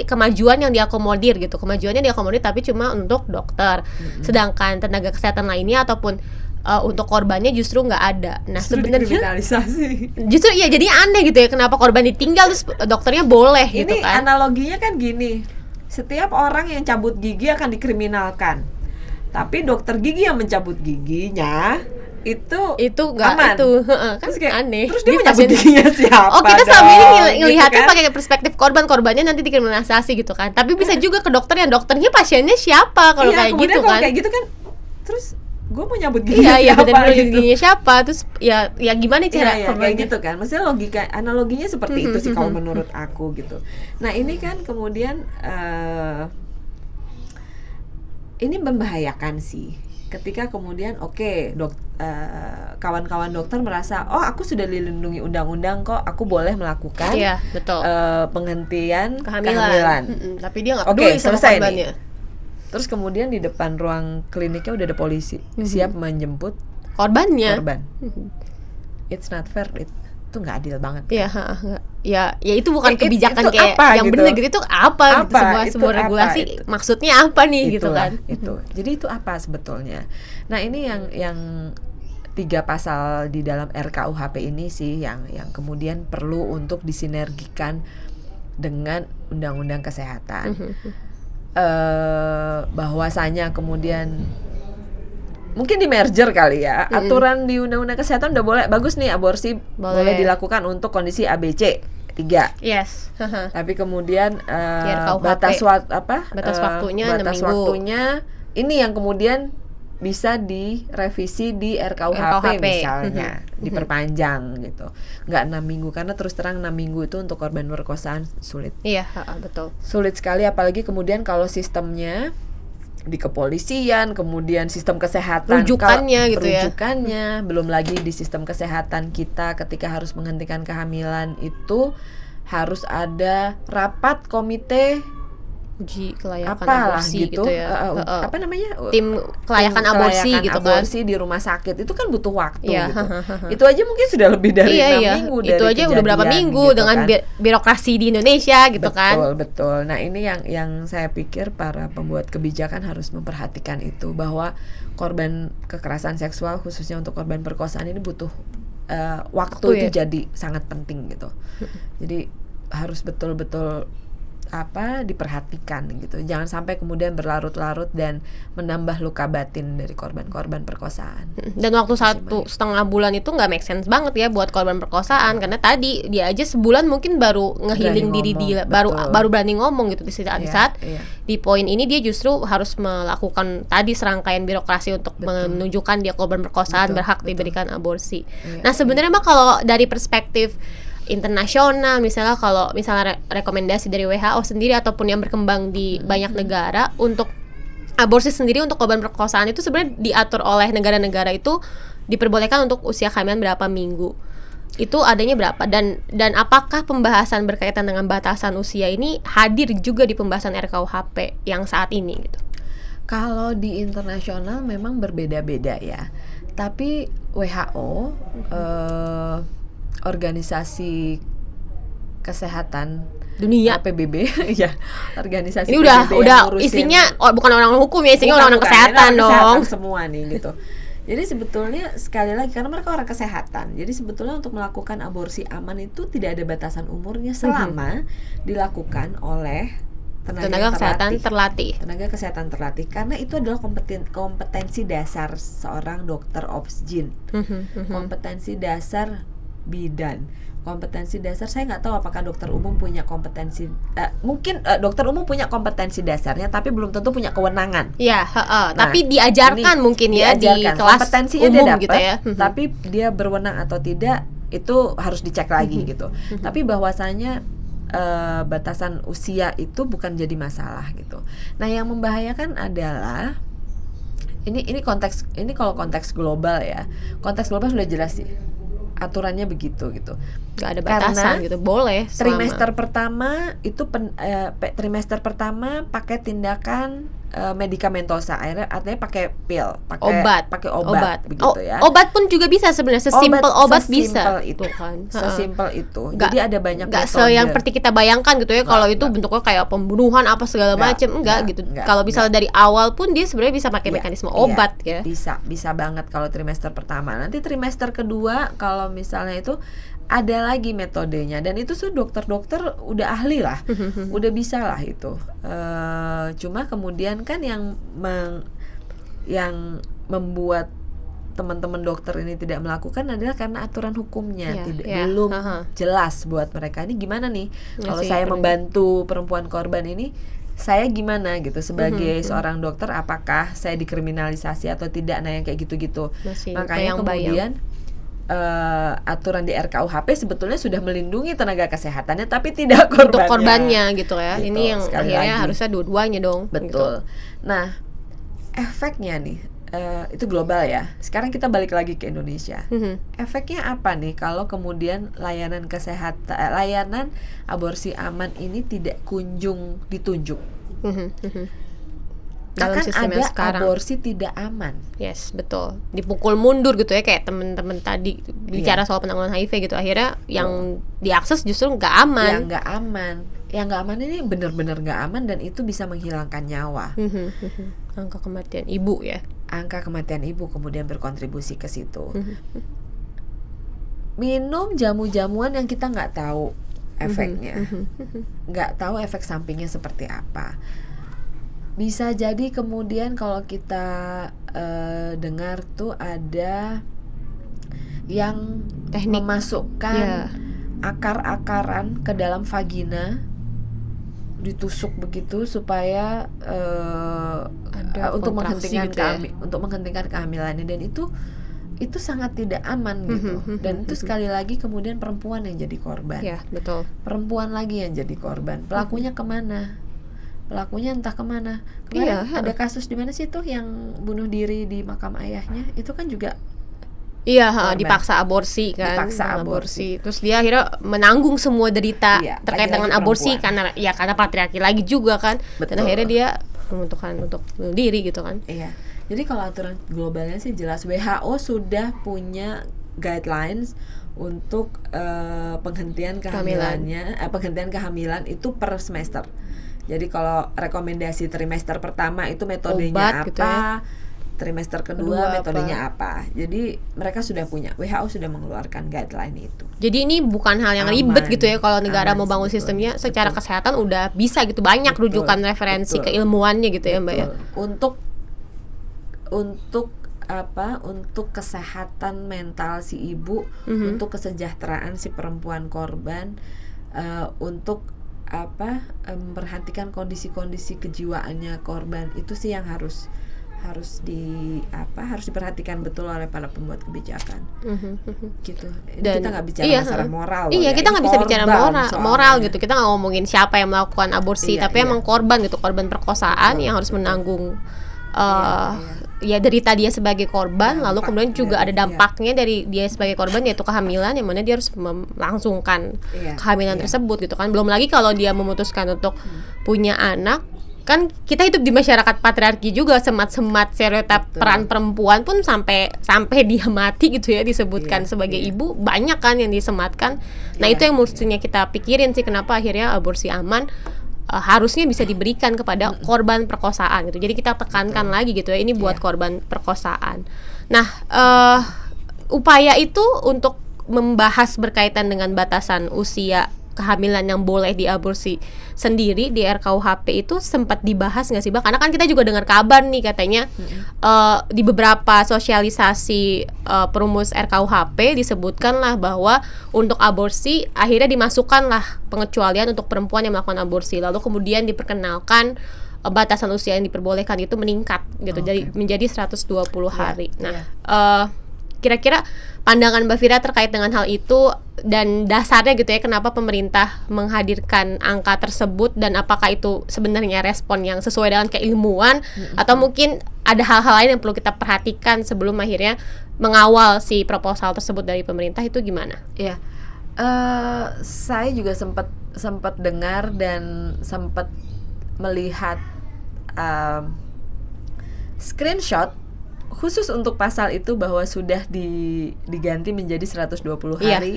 kemajuan yang diakomodir gitu. Kemajuannya diakomodir tapi cuma untuk dokter. Sedangkan tenaga kesehatan lainnya ataupun untuk korbannya justru nggak ada. Nah, sebenarnya justru iya, jadi aneh gitu ya, kenapa korban ditinggal terus dokternya boleh ini gitu kan. Analoginya kan gini, setiap orang yang cabut gigi akan dikriminalkan, tapi dokter gigi yang mencabut giginya itu nggak aman. Kan aneh. Terus dia mencabut giginya siapa? Kita selama ini ngelihatnya pakai perspektif korbannya nanti dikriminalisasi gitu kan. Tapi bisa juga ke dokter yang dokternya pasiennya siapa kalau kayak gitu kan. Kayak gitu kan. Terus gue mau nyabut giginya giginya siapa, terus ya gimana cara kayak gitu kan. Maksudnya analoginya seperti itu sih kalau menurut aku gitu. Nah, ini kan kemudian ini membahayakan sih ketika kemudian kawan-kawan dokter merasa aku sudah dilindungi undang-undang kok, aku boleh melakukan penghentian kehamilan. Tapi dia nggak peduli sama korbannya. Terus kemudian di depan ruang kliniknya udah ada polisi siap menjemput korbannya. korban. It's not fair, itu nggak adil banget. Ya, ya itu bukan kebijakan itu kayak apa, yang gitu? bener gitu, itu apa gitu, Itu sebuah apa, regulasi itu? maksudnya apa nih gitu Itulah, kan. itu. Jadi itu apa sebetulnya? Nah, ini yang 3 pasal di dalam RKUHP ini sih yang kemudian perlu untuk disinergikan dengan undang-undang kesehatan. Bahwasanya kemudian mungkin di merger kali ya, aturan di undang-undang kesehatan udah boleh, bagus nih aborsi boleh dilakukan untuk kondisi ABC 3. Yes. Tapi kemudian RKUHP. batas waktunya 6 minggu. waktunya ini yang kemudian bisa direvisi di RKUHP misalnya, diperpanjang gitu. Nggak 6 minggu, karena terus terang 6 minggu itu untuk korban perkosaan sulit. Iya, betul. Sulit sekali, apalagi kemudian kalau sistemnya di kepolisian, kemudian sistem kesehatan, rujukannya gitu ya. Rujukannya, belum lagi di sistem kesehatan kita ketika harus menghentikan kehamilan itu harus ada rapat komite uji kelayakan apalah aborsi gitu, ya. apa namanya, tim kelayakan aborsi gitu aborsi kan di rumah sakit itu kan butuh waktu Iya. gitu. Itu aja mungkin sudah lebih dari 6 minggu itu dari aja udah berapa kejadian minggu gitu dengan kan. birokrasi di Indonesia gitu kan. Betul. Nah, ini yang saya pikir para pembuat kebijakan harus memperhatikan itu, bahwa korban kekerasan seksual khususnya untuk korban perkosaan ini butuh waktu itu ya? jadi sangat penting gitu. Jadi harus betul-betul diperhatikan gitu. Jangan sampai kemudian berlarut-larut dan menambah luka batin dari korban-korban perkosaan. Dan waktu 1,5 bulan itu nggak make sense banget ya buat korban perkosaan, karena tadi dia aja sebulan mungkin baru ngehealing diri dia, baru berani ngomong gitu di saat di poin ini dia justru harus melakukan tadi serangkaian birokrasi untuk menunjukkan dia korban perkosaan berhak diberikan aborsi. Nah, sebenarnya mah kalau dari perspektif internasional, misalnya kalau rekomendasi dari WHO sendiri ataupun yang berkembang di banyak negara untuk aborsi sendiri untuk korban perkosaan itu sebenarnya diatur oleh negara-negara itu diperbolehkan untuk usia kehamilan berapa minggu. Itu adanya berapa, dan apakah pembahasan berkaitan dengan batasan usia ini hadir juga di pembahasan RKUHP yang saat ini gitu. Kalau di internasional memang berbeda-beda ya. Tapi WHO Organisasi Kesehatan Dunia PBB ya, organisasi ini PBB udah isinya bukan orang hukum ya, isinya orang kesehatan dong. Kesehatan semua nih gitu. Jadi sebetulnya sekali lagi karena mereka orang kesehatan, jadi sebetulnya untuk melakukan aborsi aman itu tidak ada batasan umurnya selama dilakukan oleh tenaga kesehatan terlatih. Tenaga kesehatan terlatih, karena itu adalah kompetensi dasar seorang dokter obsgin. Kompetensi dasar bidan, kompetensi dasar. Saya nggak tahu apakah dokter umum punya kompetensi, mungkin dokter umum punya kompetensi dasarnya, tapi belum tentu punya kewenangan. Ya, tapi diajarkan mungkin ya di kelas kompetensinya umum dia dapat, gitu ya. Tapi dia berwenang atau tidak itu harus dicek lagi gitu. Tapi bahwasanya batasan usia itu bukan jadi masalah gitu. Nah, yang membahayakan adalah ini kalau konteks global ya. Konteks global sudah jelas sih. Aturannya begitu gitu. Gak ada batasan gitu, boleh trimester pertama itu trimester pertama pakai tindakan medikamentosa, artinya pakai pil, pakai obat begitu ya. Obat pun juga bisa sebenarnya, sesimpel obat bisa. Itu kan. Sesimpel itu. Jadi ada banyak metode. Gak yang seperti kita bayangkan gitu ya, kalau itu bentuknya kayak pembunuhan apa segala macam, enggak gitu. Kalau misalnya dari awal pun dia sebenarnya bisa pakai mekanisme obat ya. Bisa banget kalau trimester pertama. Nanti trimester kedua kalau misalnya itu ada lagi metodenya, dan itu dokter-dokter udah ahli lah, udah bisa lah itu. Cuma kemudian kan yang membuat teman-teman dokter ini tidak melakukan adalah karena aturan hukumnya belum jelas buat mereka. Ini gimana nih kalau saya membantu perempuan korban ini, saya gimana gitu sebagai seorang dokter, apakah saya dikriminalisasi atau tidak? Nah, yang kayak gitu-gitu. Makanya kemudian aturan di RKUHP sebetulnya sudah melindungi tenaga kesehatannya, tapi tidak korbannya gitu ya. Gitu, ini yang akhirnya harusnya dua-duanya dong. Betul. Gitu. Nah, efeknya nih itu global ya. Sekarang kita balik lagi ke Indonesia. Efeknya apa nih kalau kemudian layanan kesehatan, layanan aborsi aman ini tidak kunjung ditunjuk? dalam akan sistem ada yang sekarang. aborsi tidak aman. Yes, betul. Dipukul mundur gitu ya, kayak temen-temen tadi bicara soal penanggulangan HIV gitu. Akhirnya yang diakses justru nggak aman. Yang nggak aman ini benar-benar nggak aman, dan itu bisa menghilangkan nyawa. Angka kematian ibu ya. Angka kematian ibu kemudian berkontribusi ke situ. Minum jamu-jamuan yang kita nggak tahu efeknya, nggak tahu efek sampingnya seperti apa. Bisa jadi kemudian kalau kita dengar tuh ada yang Teknik memasukkan akar-akaran ke dalam vagina, ditusuk begitu supaya untuk menghentikan gitu untuk menghentikan kehamilannya, dan itu sangat tidak aman gitu. Dan itu sekali lagi kemudian perempuan yang jadi korban. Ya, betul. Perempuan lagi yang jadi korban. Pelakunya kemana? Pelakunya entah kemana. Kemarin ada kasus di mana sih tuh yang bunuh diri di makam ayahnya? Itu kan juga dipaksa aborsi kan. Dipaksa aborsi. Terus dia akhirnya menanggung semua derita terkait lagi-lagi dengan aborsi perempuan. karena patriarki lagi juga kan. Betul. Dan akhirnya dia memutuskan untuk bunuh diri gitu kan. Iya. Jadi kalau aturan globalnya sih jelas, WHO sudah punya guidelines untuk penghentian kehamilan itu per semester. Jadi kalau rekomendasi trimester pertama itu metodenya obat, apa, gitu ya. Trimester kedua metodenya apa. Jadi mereka sudah punya, WHO sudah mengeluarkan guideline itu. Jadi ini bukan hal yang ribet gitu ya kalau negara mau bangun sistemnya secara kesehatan udah bisa gitu, banyak rujukan referensi keilmuannya gitu ya Mbak ya. Untuk kesehatan mental si ibu, untuk kesejahteraan si perempuan korban, untuk memperhatikan kondisi-kondisi kejiwaannya korban, itu sih yang harus diperhatikan betul oleh para pembuat kebijakan. Gitu. Dan kita nggak bicara masalah moral. Kita nggak bisa bicara moral gitu. Kita nggak ngomongin siapa yang melakukan aborsi, tapi emang korban gitu, korban perkosaan yang harus menanggung derita dia sebagai korban, lalu kemudian juga ada dampaknya dari dia sebagai korban, yaitu kehamilan, yang mana dia harus melangsungkan kehamilan tersebut gitu kan. Belum lagi kalau dia memutuskan untuk punya anak, kan kita hidup di masyarakat patriarki juga, semat-semat stereotip peran perempuan pun sampai dia mati gitu ya disebutkan sebagai ibu, banyak kan yang disematkan. Nah itu yang mestinya kita pikirin sih, kenapa akhirnya aborsi aman harusnya bisa diberikan kepada korban perkosaan gitu. Jadi kita tekankan lagi gitu ya, ini buat korban perkosaan. Nah upaya itu untuk membahas berkaitan dengan batasan usia kehamilan yang boleh diaborsi sendiri di RKUHP itu sempat dibahas nggak sih Bang? Karena kan kita juga dengar kabar nih katanya di beberapa sosialisasi perumus RKUHP disebutkanlah bahwa untuk aborsi akhirnya dimasukkanlah pengecualian untuk perempuan yang melakukan aborsi, lalu kemudian diperkenalkan batasan usia yang diperbolehkan itu meningkat gitu, jadi menjadi 120 hari. Kira-kira pandangan Mbak Fira terkait dengan hal itu dan dasarnya gitu ya, kenapa pemerintah menghadirkan angka tersebut, dan apakah itu sebenarnya respon yang sesuai dengan keilmuan atau mungkin ada hal-hal lain yang perlu kita perhatikan sebelum akhirnya mengawal si proposal tersebut dari pemerintah, itu gimana? Iya, saya juga sempat dengar dan sempat melihat screenshot khusus untuk pasal itu bahwa sudah diganti menjadi 120 hari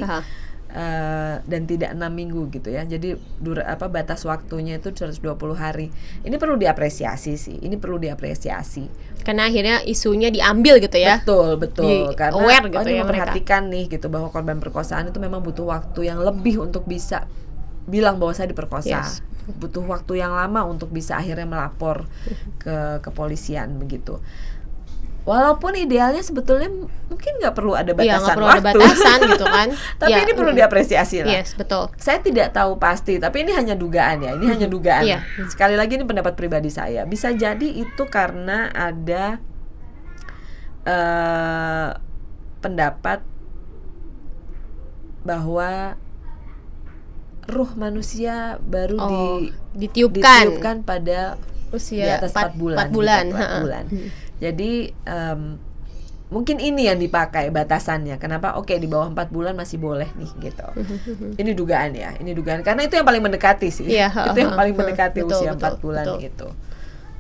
dan tidak 6 minggu gitu ya. Jadi batas waktunya itu 120 hari. Ini perlu diapresiasi sih. Karena akhirnya isunya diambil gitu ya. Betul. Karena aware gitu ini ya, memperhatikan nih gitu bahwa korban perkosaan itu memang butuh waktu yang lebih untuk bisa bilang bahwa saya diperkosa. Butuh waktu yang lama untuk bisa akhirnya melapor ke kepolisian begitu. Walaupun idealnya sebetulnya mungkin nggak perlu ada batasan nggak perlu ada batasan gitu kan. Tapi ini perlu diapresiasi lah. Yes, betul. Saya tidak tahu pasti, tapi ini hanya dugaan ya. Ini hanya dugaan. Sekali lagi ini pendapat pribadi saya. Bisa jadi itu karena ada pendapat bahwa ruh manusia baru ditiupkan pada usia di atas 4 bulan. 4 bulan. Jadi mungkin ini yang dipakai batasannya. Kenapa? Oke, di bawah 4 bulan masih boleh nih gitu. Ini dugaan ya. Ini dugaan karena itu yang paling mendekati sih. Itu yang paling mendekati usia 4 bulan itu.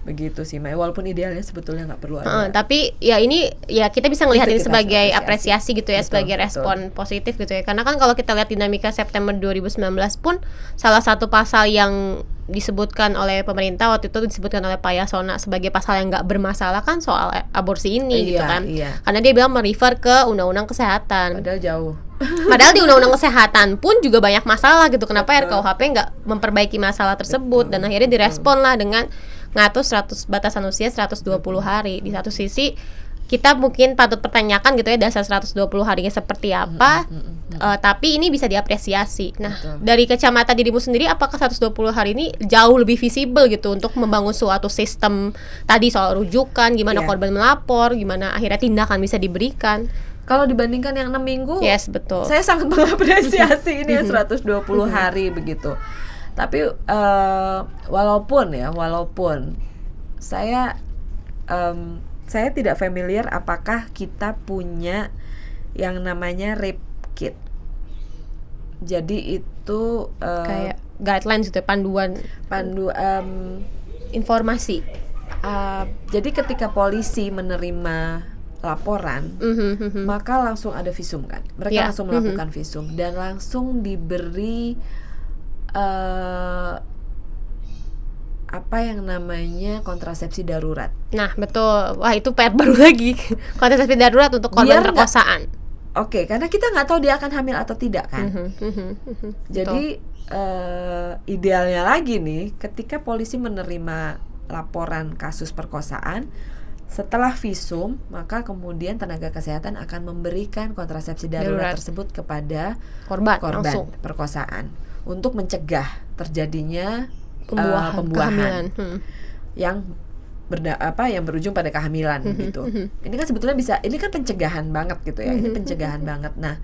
Begitu sih, Mai. Walaupun idealnya sebetulnya nggak perlu ada. Tapi ya ini ya kita bisa ngelihat ini Kita sebagai apresiasi gitu ya, Betul, sebagai respon positif gitu ya. Karena kan kalau kita lihat dinamika September 2019 pun salah satu pasal yang disebutkan oleh pemerintah waktu itu disebutkan oleh Pak Yasona sebagai pasal yang nggak bermasalah kan soal aborsi ini gitu kan. Karena dia bilang merefer ke undang-undang kesehatan. Padahal jauh. Padahal di undang-undang kesehatan pun juga banyak masalah gitu. Kenapa RKUHP nggak memperbaiki masalah tersebut? Dan akhirnya direspon lah dengan ngatur batasan usia 120 hari. Di satu sisi kita mungkin patut pertanyakan gitu ya dasar 120 harinya seperti apa, tapi ini bisa diapresiasi. Nah, dari kacamata dirimu sendiri, apakah 120 hari ini jauh lebih visible gitu untuk membangun suatu sistem tadi soal rujukan, gimana korban melapor, gimana akhirnya tindakan bisa diberikan? Kalau dibandingkan yang 6 minggu, yes, betul. Saya sangat mengapresiasi ini 120 hari begitu. Tapi walaupun saya tidak familiar apakah kita punya yang namanya rape kit. Jadi itu kayak guidelines gitu, panduan informasi. Jadi ketika polisi menerima laporan, maka langsung ada visum kan. Mereka langsung melakukan visum dan langsung diberi apa yang namanya kontrasepsi darurat. Nah, betul. Wah, itu PR baru lagi. Kontrasepsi darurat untuk korban perkosaan. Oke, karena kita nggak tahu dia akan hamil atau tidak kan. Jadi idealnya lagi nih, ketika polisi menerima laporan kasus perkosaan, setelah visum, maka kemudian tenaga kesehatan akan memberikan kontrasepsi darurat tersebut kepada korban perkosaan untuk mencegah terjadinya pembuahan yang berujung pada kehamilan gitu. Ini kan sebetulnya ini kan pencegahan banget gitu ya. Ini pencegahan banget. Nah,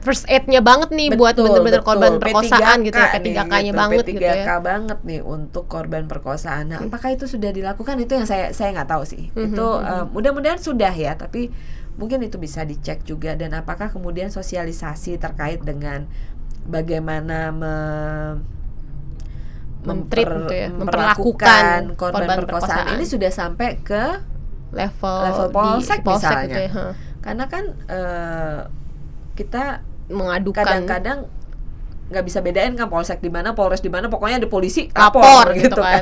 first aid-nya banget nih buat benar-benar korban perkosaan gitu ya, P3K-nya banget gitu ya. P3K banget nih untuk korban perkosaan. Nah, apakah itu sudah dilakukan? Itu yang saya nggak tahu sih. Itu mudah-mudahan sudah ya, tapi mungkin itu bisa dicek juga. Dan apakah kemudian sosialisasi terkait dengan bagaimana memperlakukan korban perkosaan ini sudah sampai ke level polsek misalnya gitu ya. Karena kan kita mengadukan, kadang-kadang nggak bisa bedain kan polsek di mana, polres di mana, pokoknya ada polisi lapor gitu kan.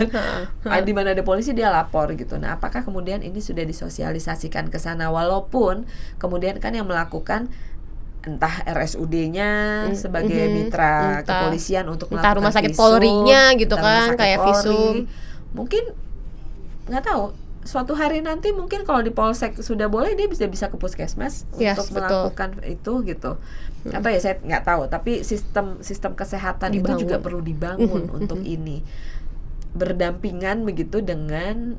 Di mana ada polisi dia lapor gitu. Nah, apakah kemudian ini sudah disosialisasikan ke sana, walaupun kemudian kan yang melakukan entah RSUD-nya sebagai mitra kepolisian untuk melakukan rumah sakit Polri-nya gitu kan, kayak visum. Mungkin nggak tahu, suatu hari nanti mungkin kalau di polsek sudah boleh, dia bisa ke puskesmas untuk melakukan itu gitu. Atau ya saya nggak tahu, tapi sistem kesehatan itu juga perlu dibangun untuk ini, berdampingan begitu dengan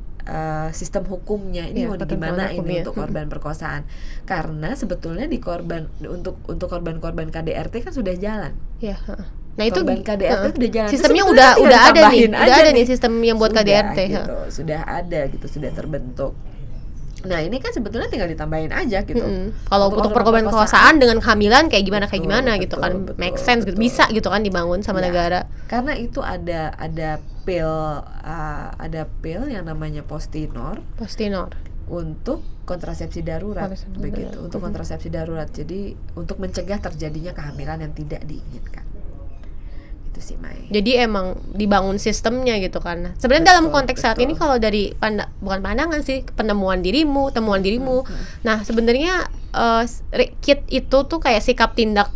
sistem hukumnya. Ini mau gimana ini untuk korban perkosaan, karena sebetulnya untuk korban-korban KDRT kan sudah jalan. Nah, itu korban KDRT sudah jalan. Sistemnya udah ada nih sistem yang buat KDRT. Gitu, sudah ada gitu, sudah terbentuk. Nah, ini kan sebetulnya tinggal ditambahin aja gitu. Kalau untuk korban perkosaan dengan kehamilan kayak gimana gitu kan, make sense gitu, bisa gitu kan dibangun sama negara. Karena itu ada pil yang namanya Postinor untuk kontrasepsi darurat begitu, untuk kontrasepsi darurat. Jadi untuk mencegah terjadinya kehamilan yang tidak diinginkan. Itu sih, Mai. Jadi emang dibangun sistemnya gitu kan. Sebenarnya dalam konteks saat ini kalau dari bukan pandangan sih, temuan dirimu. Nah, sebenarnya kit itu tuh kayak sikap tindak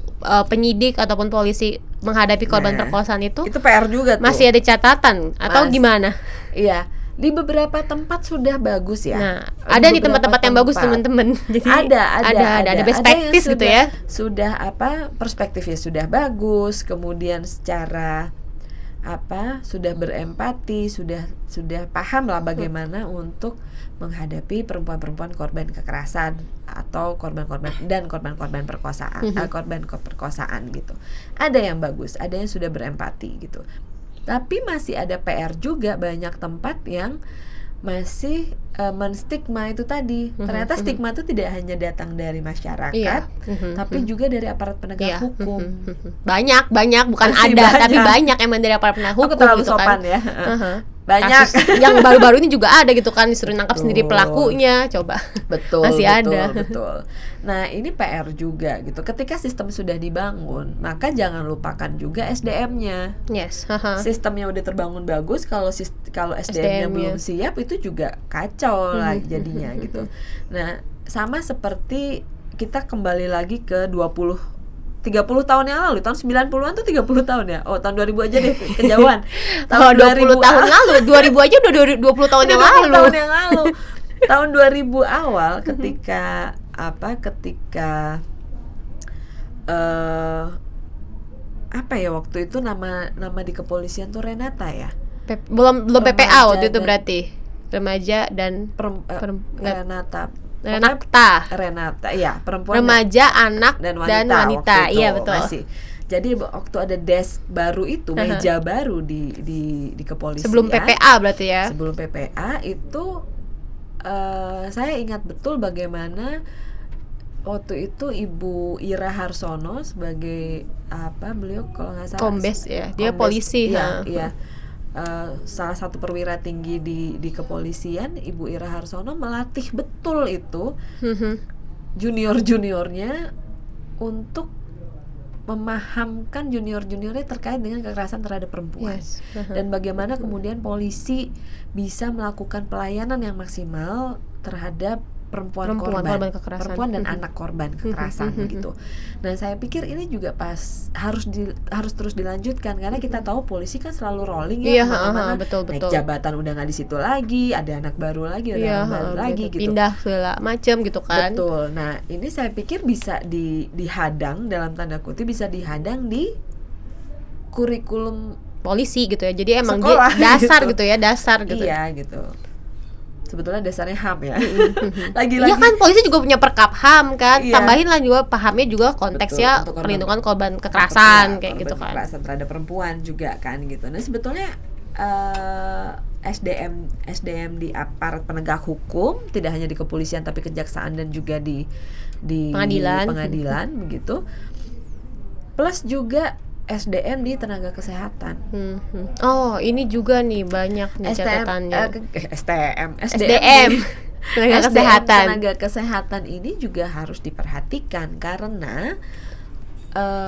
penyidik ataupun polisi menghadapi korban perkosaan itu PR juga tuh. Masih ada catatan atau gimana? Iya, di beberapa tempat sudah bagus ya. Nah, ada di tempat-tempat yang bagus teman-teman. Jadi ada best practice gitu ya. Sudah perspektifnya sudah bagus, kemudian secara sudah berempati, sudah paham lah bagaimana untuk menghadapi perempuan-perempuan korban kekerasan atau korban-korban perkosaan, korban perkosaan gitu. Ada yang bagus, ada yang sudah berempati gitu. Tapi masih ada PR juga, banyak tempat yang masih menstigma itu tadi. Ternyata stigma itu tidak hanya datang dari masyarakat, tapi juga dari aparat penegak hukum. Banyak bukan masih ada banyak. Tapi banyak emang dari aparat penegak hukum. Aku terlalu sopan ya. banyak. Kasus yang baru-baru ini juga ada gitu kan, disuruh nangkap sendiri pelakunya, coba. Masih ada. Betul. Nah, ini PR juga gitu. Ketika sistem sudah dibangun, maka jangan lupakan juga SDM-nya. Yes. Sistemnya udah terbangun bagus, kalau SDM-nya belum siap, itu juga kacau lah jadinya gitu. Nah, sama seperti kita kembali lagi ke 30 tahun yang lalu, tahun 90-an tuh 30 tahun ya. Oh, tahun 2000 aja deh kejauhan. Tahun 20 tahun lalu, 2000 aja udah 20 tahun yang lalu. Tahun 2000 awal ketika apa ya waktu itu nama di kepolisian tuh Renata ya. Belum PPA waktu itu berarti. Remaja dan Renata, ya, perempuan, remaja, anak dan wanita. Iya, betul. Masih. Jadi waktu ada desk baru itu, meja baru di kepolisian. Sebelum PPA berarti ya. Sebelum PPA itu saya ingat betul bagaimana waktu itu Ibu Ira Harsono sebagai beliau kalau nggak salah Kombes ya. Dia polisi. Iya. Salah satu perwira tinggi di kepolisian, Ibu Ira Harsono melatih betul itu junior-juniornya untuk memahamkan junior-juniornya terkait dengan kekerasan terhadap perempuan. Yes. Dan bagaimana kemudian polisi bisa melakukan pelayanan yang maksimal terhadap perempuan dan anak korban kekerasan gitu. Nah, saya pikir ini juga harus terus dilanjutkan, karena kita tahu polisi kan selalu rolling ya, kemana-mana. Betul. Naik jabatan udah nggak di situ lagi, ada anak baru lagi, gitu. Pindah segala macam gitu kan. Betul. Nah, ini saya pikir bisa dihadang, dalam tanda kutip bisa dihadang di kurikulum polisi gitu ya. Jadi emang sekolah, dasar gitu ya, dasar gitu. Iya gitu. Sebetulnya dasarnya HAM ya. Lagi-lagi. Iya kan, polisi juga punya perkap HAM kan. Iya. Tambahin lah juga pahamnya juga konteksnya perlindungan korban kekerasan kayak gitu kan. Kekerasan terhadap perempuan juga kan gitu. Nah, sebetulnya SDM di aparat penegak hukum, tidak hanya di kepolisian tapi kejaksaan dan juga di pengadilan begitu. Plus juga SDM di tenaga kesehatan. Oh, ini juga nih banyak nih catatannya. SDM tenaga kesehatan ini juga harus diperhatikan, karena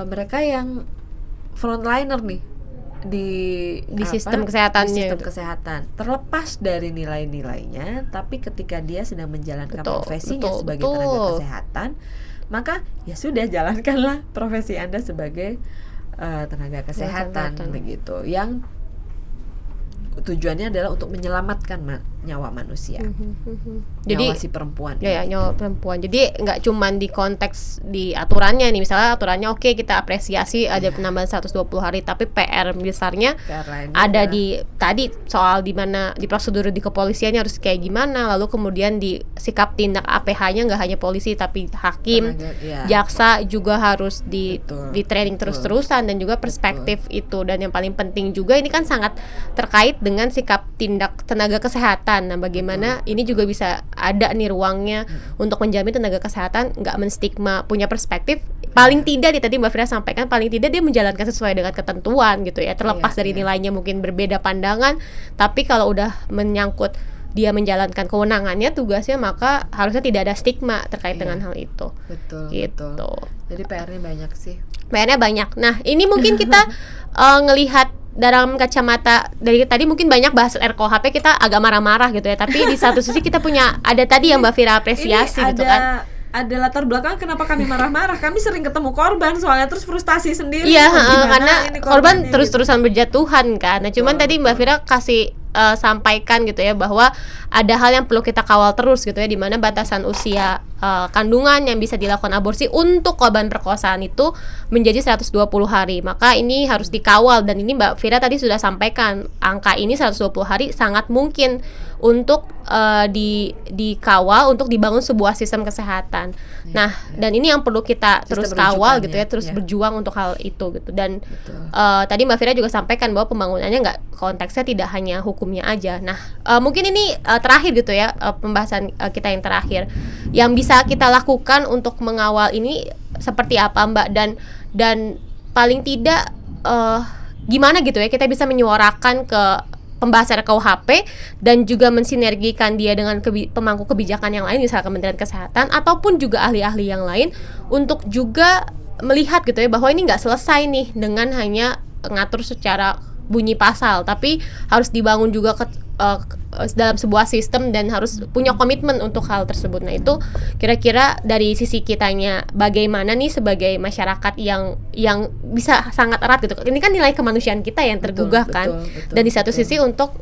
mereka yang frontliner nih di sistem kesehatannya, kesehatan, terlepas dari nilai-nilainya, tapi ketika dia sedang menjalankan profesinya sebagai tenaga kesehatan, maka ya sudah, jalankanlah profesi Anda sebagai tenaga kesehatan begitu, yang tujuannya adalah untuk menyelamatkan nyawa manusia. Jadi nyawa si perempuan. Ya, nyawa perempuan. Jadi nggak cuman di konteks di aturannya nih, misalnya aturannya oke, kita apresiasi ada penambahan 120 hari, tapi PR besarnya ada di tadi soal di mana di prosedur di kepolisiannya harus kayak gimana, lalu kemudian di sikap tindak APH-nya nggak hanya polisi tapi hakim, jaksa juga harus di training terus-terusan, dan juga perspektif itu. Dan yang paling penting juga ini kan sangat terkait dengan sikap tindak tenaga kesehatan. Nah, bagaimana ini juga bisa ada nih ruangnya untuk menjamin tenaga kesehatan nggak menstigma, punya perspektif. Paling tidak tadi Mbak Fira sampaikan, paling tidak dia menjalankan sesuai dengan ketentuan gitu ya, terlepas dari nilainya mungkin berbeda pandangan, tapi kalau udah menyangkut dia menjalankan kewenangannya, tugasnya, maka harusnya tidak ada stigma terkait dengan hal itu. Betul. Jadi PR-nya banyak sih. PR-nya banyak. Nah, ini mungkin kita ngelihat dalam kacamata dari tadi mungkin banyak bahas RKUHP, kita agak marah-marah gitu ya, tapi di satu sisi kita punya ada tadi yang Mbak Fira apresiasi gitu kan. Ada latar belakang kenapa kami marah-marah. Kami sering ketemu korban soalnya, terus frustasi sendiri. Iya, karena korban terus-terusan berjatuhan kan. Nah, cuman tadi Mbak Fira kasih sampaikan gitu ya, bahwa ada hal yang perlu kita kawal terus gitu ya, di mana batasan usia kandungan yang bisa dilakukan aborsi untuk korban perkosaan itu menjadi 120 hari. Maka ini harus dikawal, dan ini Mbak Fira tadi sudah sampaikan, angka ini 120 hari sangat mungkin untuk dikawal untuk dibangun sebuah sistem kesehatan. Nah, dan ini yang perlu kita terus kawal gitu ya, terus berjuang untuk hal itu gitu. Dan tadi Mbak Fira juga sampaikan bahwa pembangunannya konteksnya tidak hanya hukumnya aja. Nah, mungkin ini terakhir gitu ya, pembahasan kita yang terakhir, yang bisa kita lakukan untuk mengawal ini seperti apa Mbak, dan paling tidak gimana gitu ya kita bisa menyuarakan ke pembahasan RKUHP dan juga mensinergikan dia dengan pemangku kebijakan yang lain, misalnya Kementerian Kesehatan ataupun juga ahli-ahli yang lain, untuk juga melihat gitu ya bahwa ini nggak selesai nih dengan hanya ngatur secara bunyi pasal, tapi harus dibangun juga dalam sebuah sistem dan harus punya komitmen untuk hal tersebut. Nah itu kira-kira dari sisi kitanya bagaimana nih sebagai masyarakat yang bisa sangat erat gitu. Ini kan nilai kemanusiaan kita yang tergugah kan. Dan di satu sisi untuk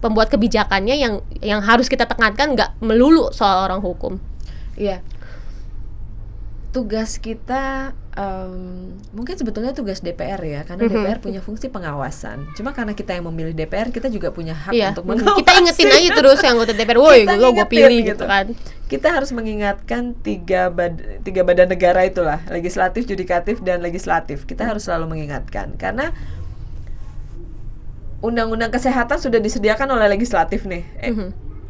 pembuat kebijakannya yang harus kita tekankan nggak melulu soal orang hukum. Iya. Tugas kita mungkin sebetulnya tugas DPR ya, karena DPR punya fungsi pengawasan. Cuma karena kita yang memilih DPR, kita juga punya hak untuk mengawasi. Kita ingetin aja terus yang anggota DPR, woi gue pilih gitu kan. Kita harus mengingatkan tiga badan negara itulah, legislatif, yudikatif, dan legislatif. Kita harus selalu mengingatkan, karena undang-undang kesehatan sudah disediakan oleh legislatif nih.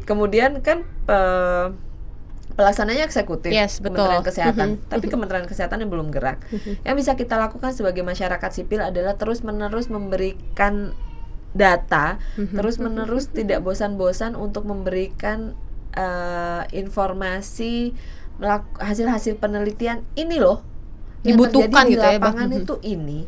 Kemudian kan pelaksananya eksekutif, Kementerian Kesehatan, tapi Kementerian Kesehatan yang belum gerak. Yang bisa kita lakukan sebagai masyarakat sipil adalah terus-menerus memberikan data, terus-menerus tidak bosan-bosan untuk memberikan informasi, hasil-hasil penelitian ini loh yang dibutuhkan terjadi di gitu lapangan ya, itu ini.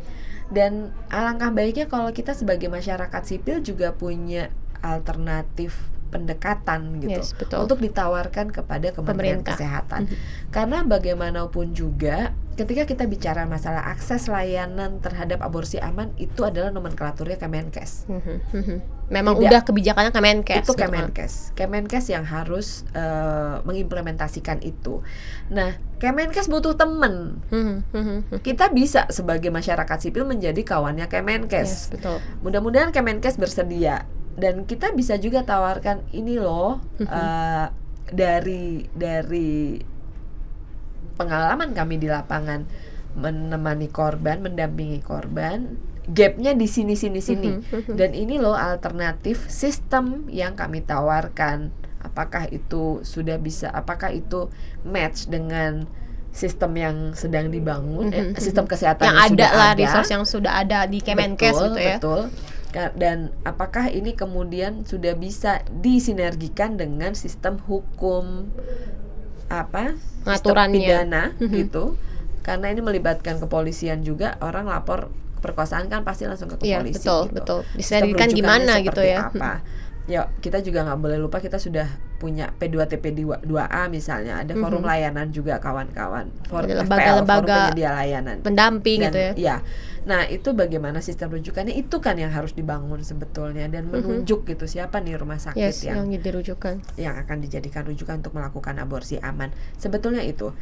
Dan alangkah baiknya kalau kita sebagai masyarakat sipil juga punya alternatif pendekatan gitu, untuk ditawarkan kepada Kementerian Kesehatan. Karena bagaimanapun juga ketika kita bicara masalah akses layanan terhadap aborsi aman, itu adalah nomenklaturnya Kemenkes. Memang udah kebijakannya Kemenkes. Itu Kemenkes yang harus mengimplementasikan itu. Nah, Kemenkes butuh teman. Kita bisa sebagai masyarakat sipil menjadi kawannya Kemenkes. Mudah-mudahan Kemenkes bersedia. Dan kita bisa juga tawarkan ini loh, dari pengalaman kami di lapangan menemani korban, mendampingi korban, gapnya di sini. Dan ini loh alternatif sistem yang kami tawarkan. Apakah itu sudah bisa, apakah itu match dengan sistem yang sedang dibangun, sistem kesehatan yang sudah ada, resource yang sudah ada di Kemenkes gitu ya. Betul. Dan apakah ini kemudian sudah bisa disinergikan dengan sistem hukum sistem pidana gitu, karena ini melibatkan kepolisian juga. Orang lapor perkosaan kan pasti langsung ke kepolisian. Betul. Disinergikan gimana gitu ya. Ya, kita juga nggak boleh lupa kita sudah punya P2TP2A misalnya, ada forum layanan juga kawan-kawan, forum penyedia layanan, pendamping gitu ya. Ya. Nah, itu bagaimana sistem rujukannya, itu kan yang harus dibangun sebetulnya, dan menunjuk gitu siapa nih rumah sakit yang jadi rujukan, yang akan dijadikan rujukan untuk melakukan aborsi aman. Sebetulnya itu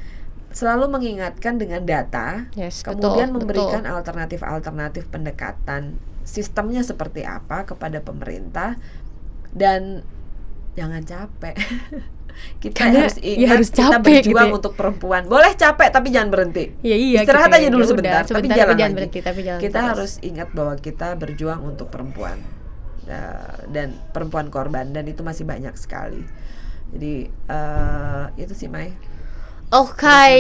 selalu mengingatkan dengan data, kemudian memberikan alternatif pendekatan, sistemnya seperti apa kepada pemerintah. Dan jangan capek. Harus ingat kita berjuang gitu untuk perempuan. Boleh capek tapi jangan berhenti. Istirahat aja dulu sebentar tapi jangan berhenti. Kita harus ingat bahwa kita berjuang untuk perempuan dan perempuan korban, dan itu masih banyak sekali. Jadi itu sih, Mai.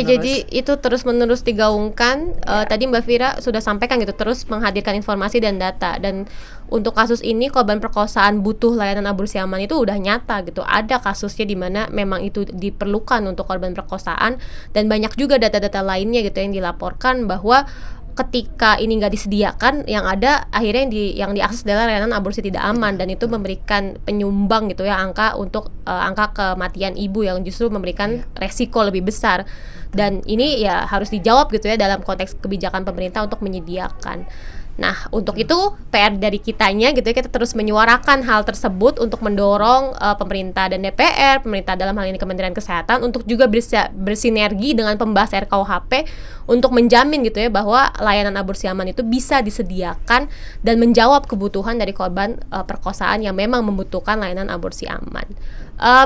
Jadi itu terus-menerus digaungkan. Tadi Mbak Fira sudah sampaikan gitu, terus menghadirkan informasi dan data. Dan untuk kasus ini, korban perkosaan butuh layanan aborsi aman itu udah nyata gitu. Ada kasusnya di mana memang itu diperlukan untuk korban perkosaan, dan banyak juga data-data lainnya gitu yang dilaporkan bahwa ketika ini nggak disediakan, yang ada akhirnya yang diakses adalah layanan aborsi tidak aman, dan itu memberikan penyumbang gitu ya angka kematian ibu yang justru memberikan resiko lebih besar. Dan ini ya harus dijawab gitu ya dalam konteks kebijakan pemerintah untuk menyediakan. Nah, untuk itu PR dari kitanya gitu ya, kita terus menyuarakan hal tersebut untuk mendorong pemerintah dan DPR, pemerintah dalam hal ini Kementerian Kesehatan, untuk juga bersinergi dengan pembahas RKUHP untuk menjamin gitu ya bahwa layanan aborsi aman itu bisa disediakan dan menjawab kebutuhan dari korban perkosaan yang memang membutuhkan layanan aborsi aman.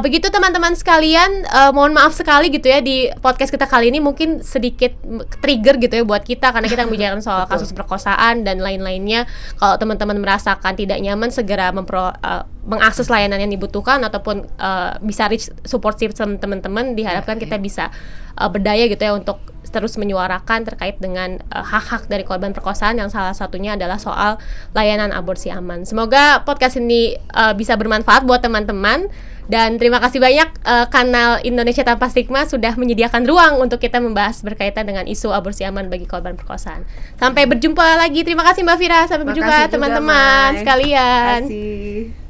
Begitu teman-teman sekalian, mohon maaf sekali gitu ya di podcast kita kali ini mungkin sedikit trigger gitu ya buat kita, karena kita membicarakan soal kasus perkosaan dan lain-lainnya. Kalau teman-teman merasakan tidak nyaman, segera mengakses layanan yang dibutuhkan ataupun bisa reach support system teman-teman, diharapkan kita bisa berdaya gitu ya untuk terus menyuarakan terkait dengan hak-hak dari korban perkosaan, yang salah satunya adalah soal layanan aborsi aman. Semoga podcast ini bisa bermanfaat buat teman-teman, dan terima kasih banyak kanal Indonesia Tanpa Stigma sudah menyediakan ruang untuk kita membahas berkaitan dengan isu aborsi aman bagi korban perkosaan. Sampai berjumpa lagi. Terima kasih Mbak Fira. Sampai berjumpa teman-teman sekalian. Terima kasih.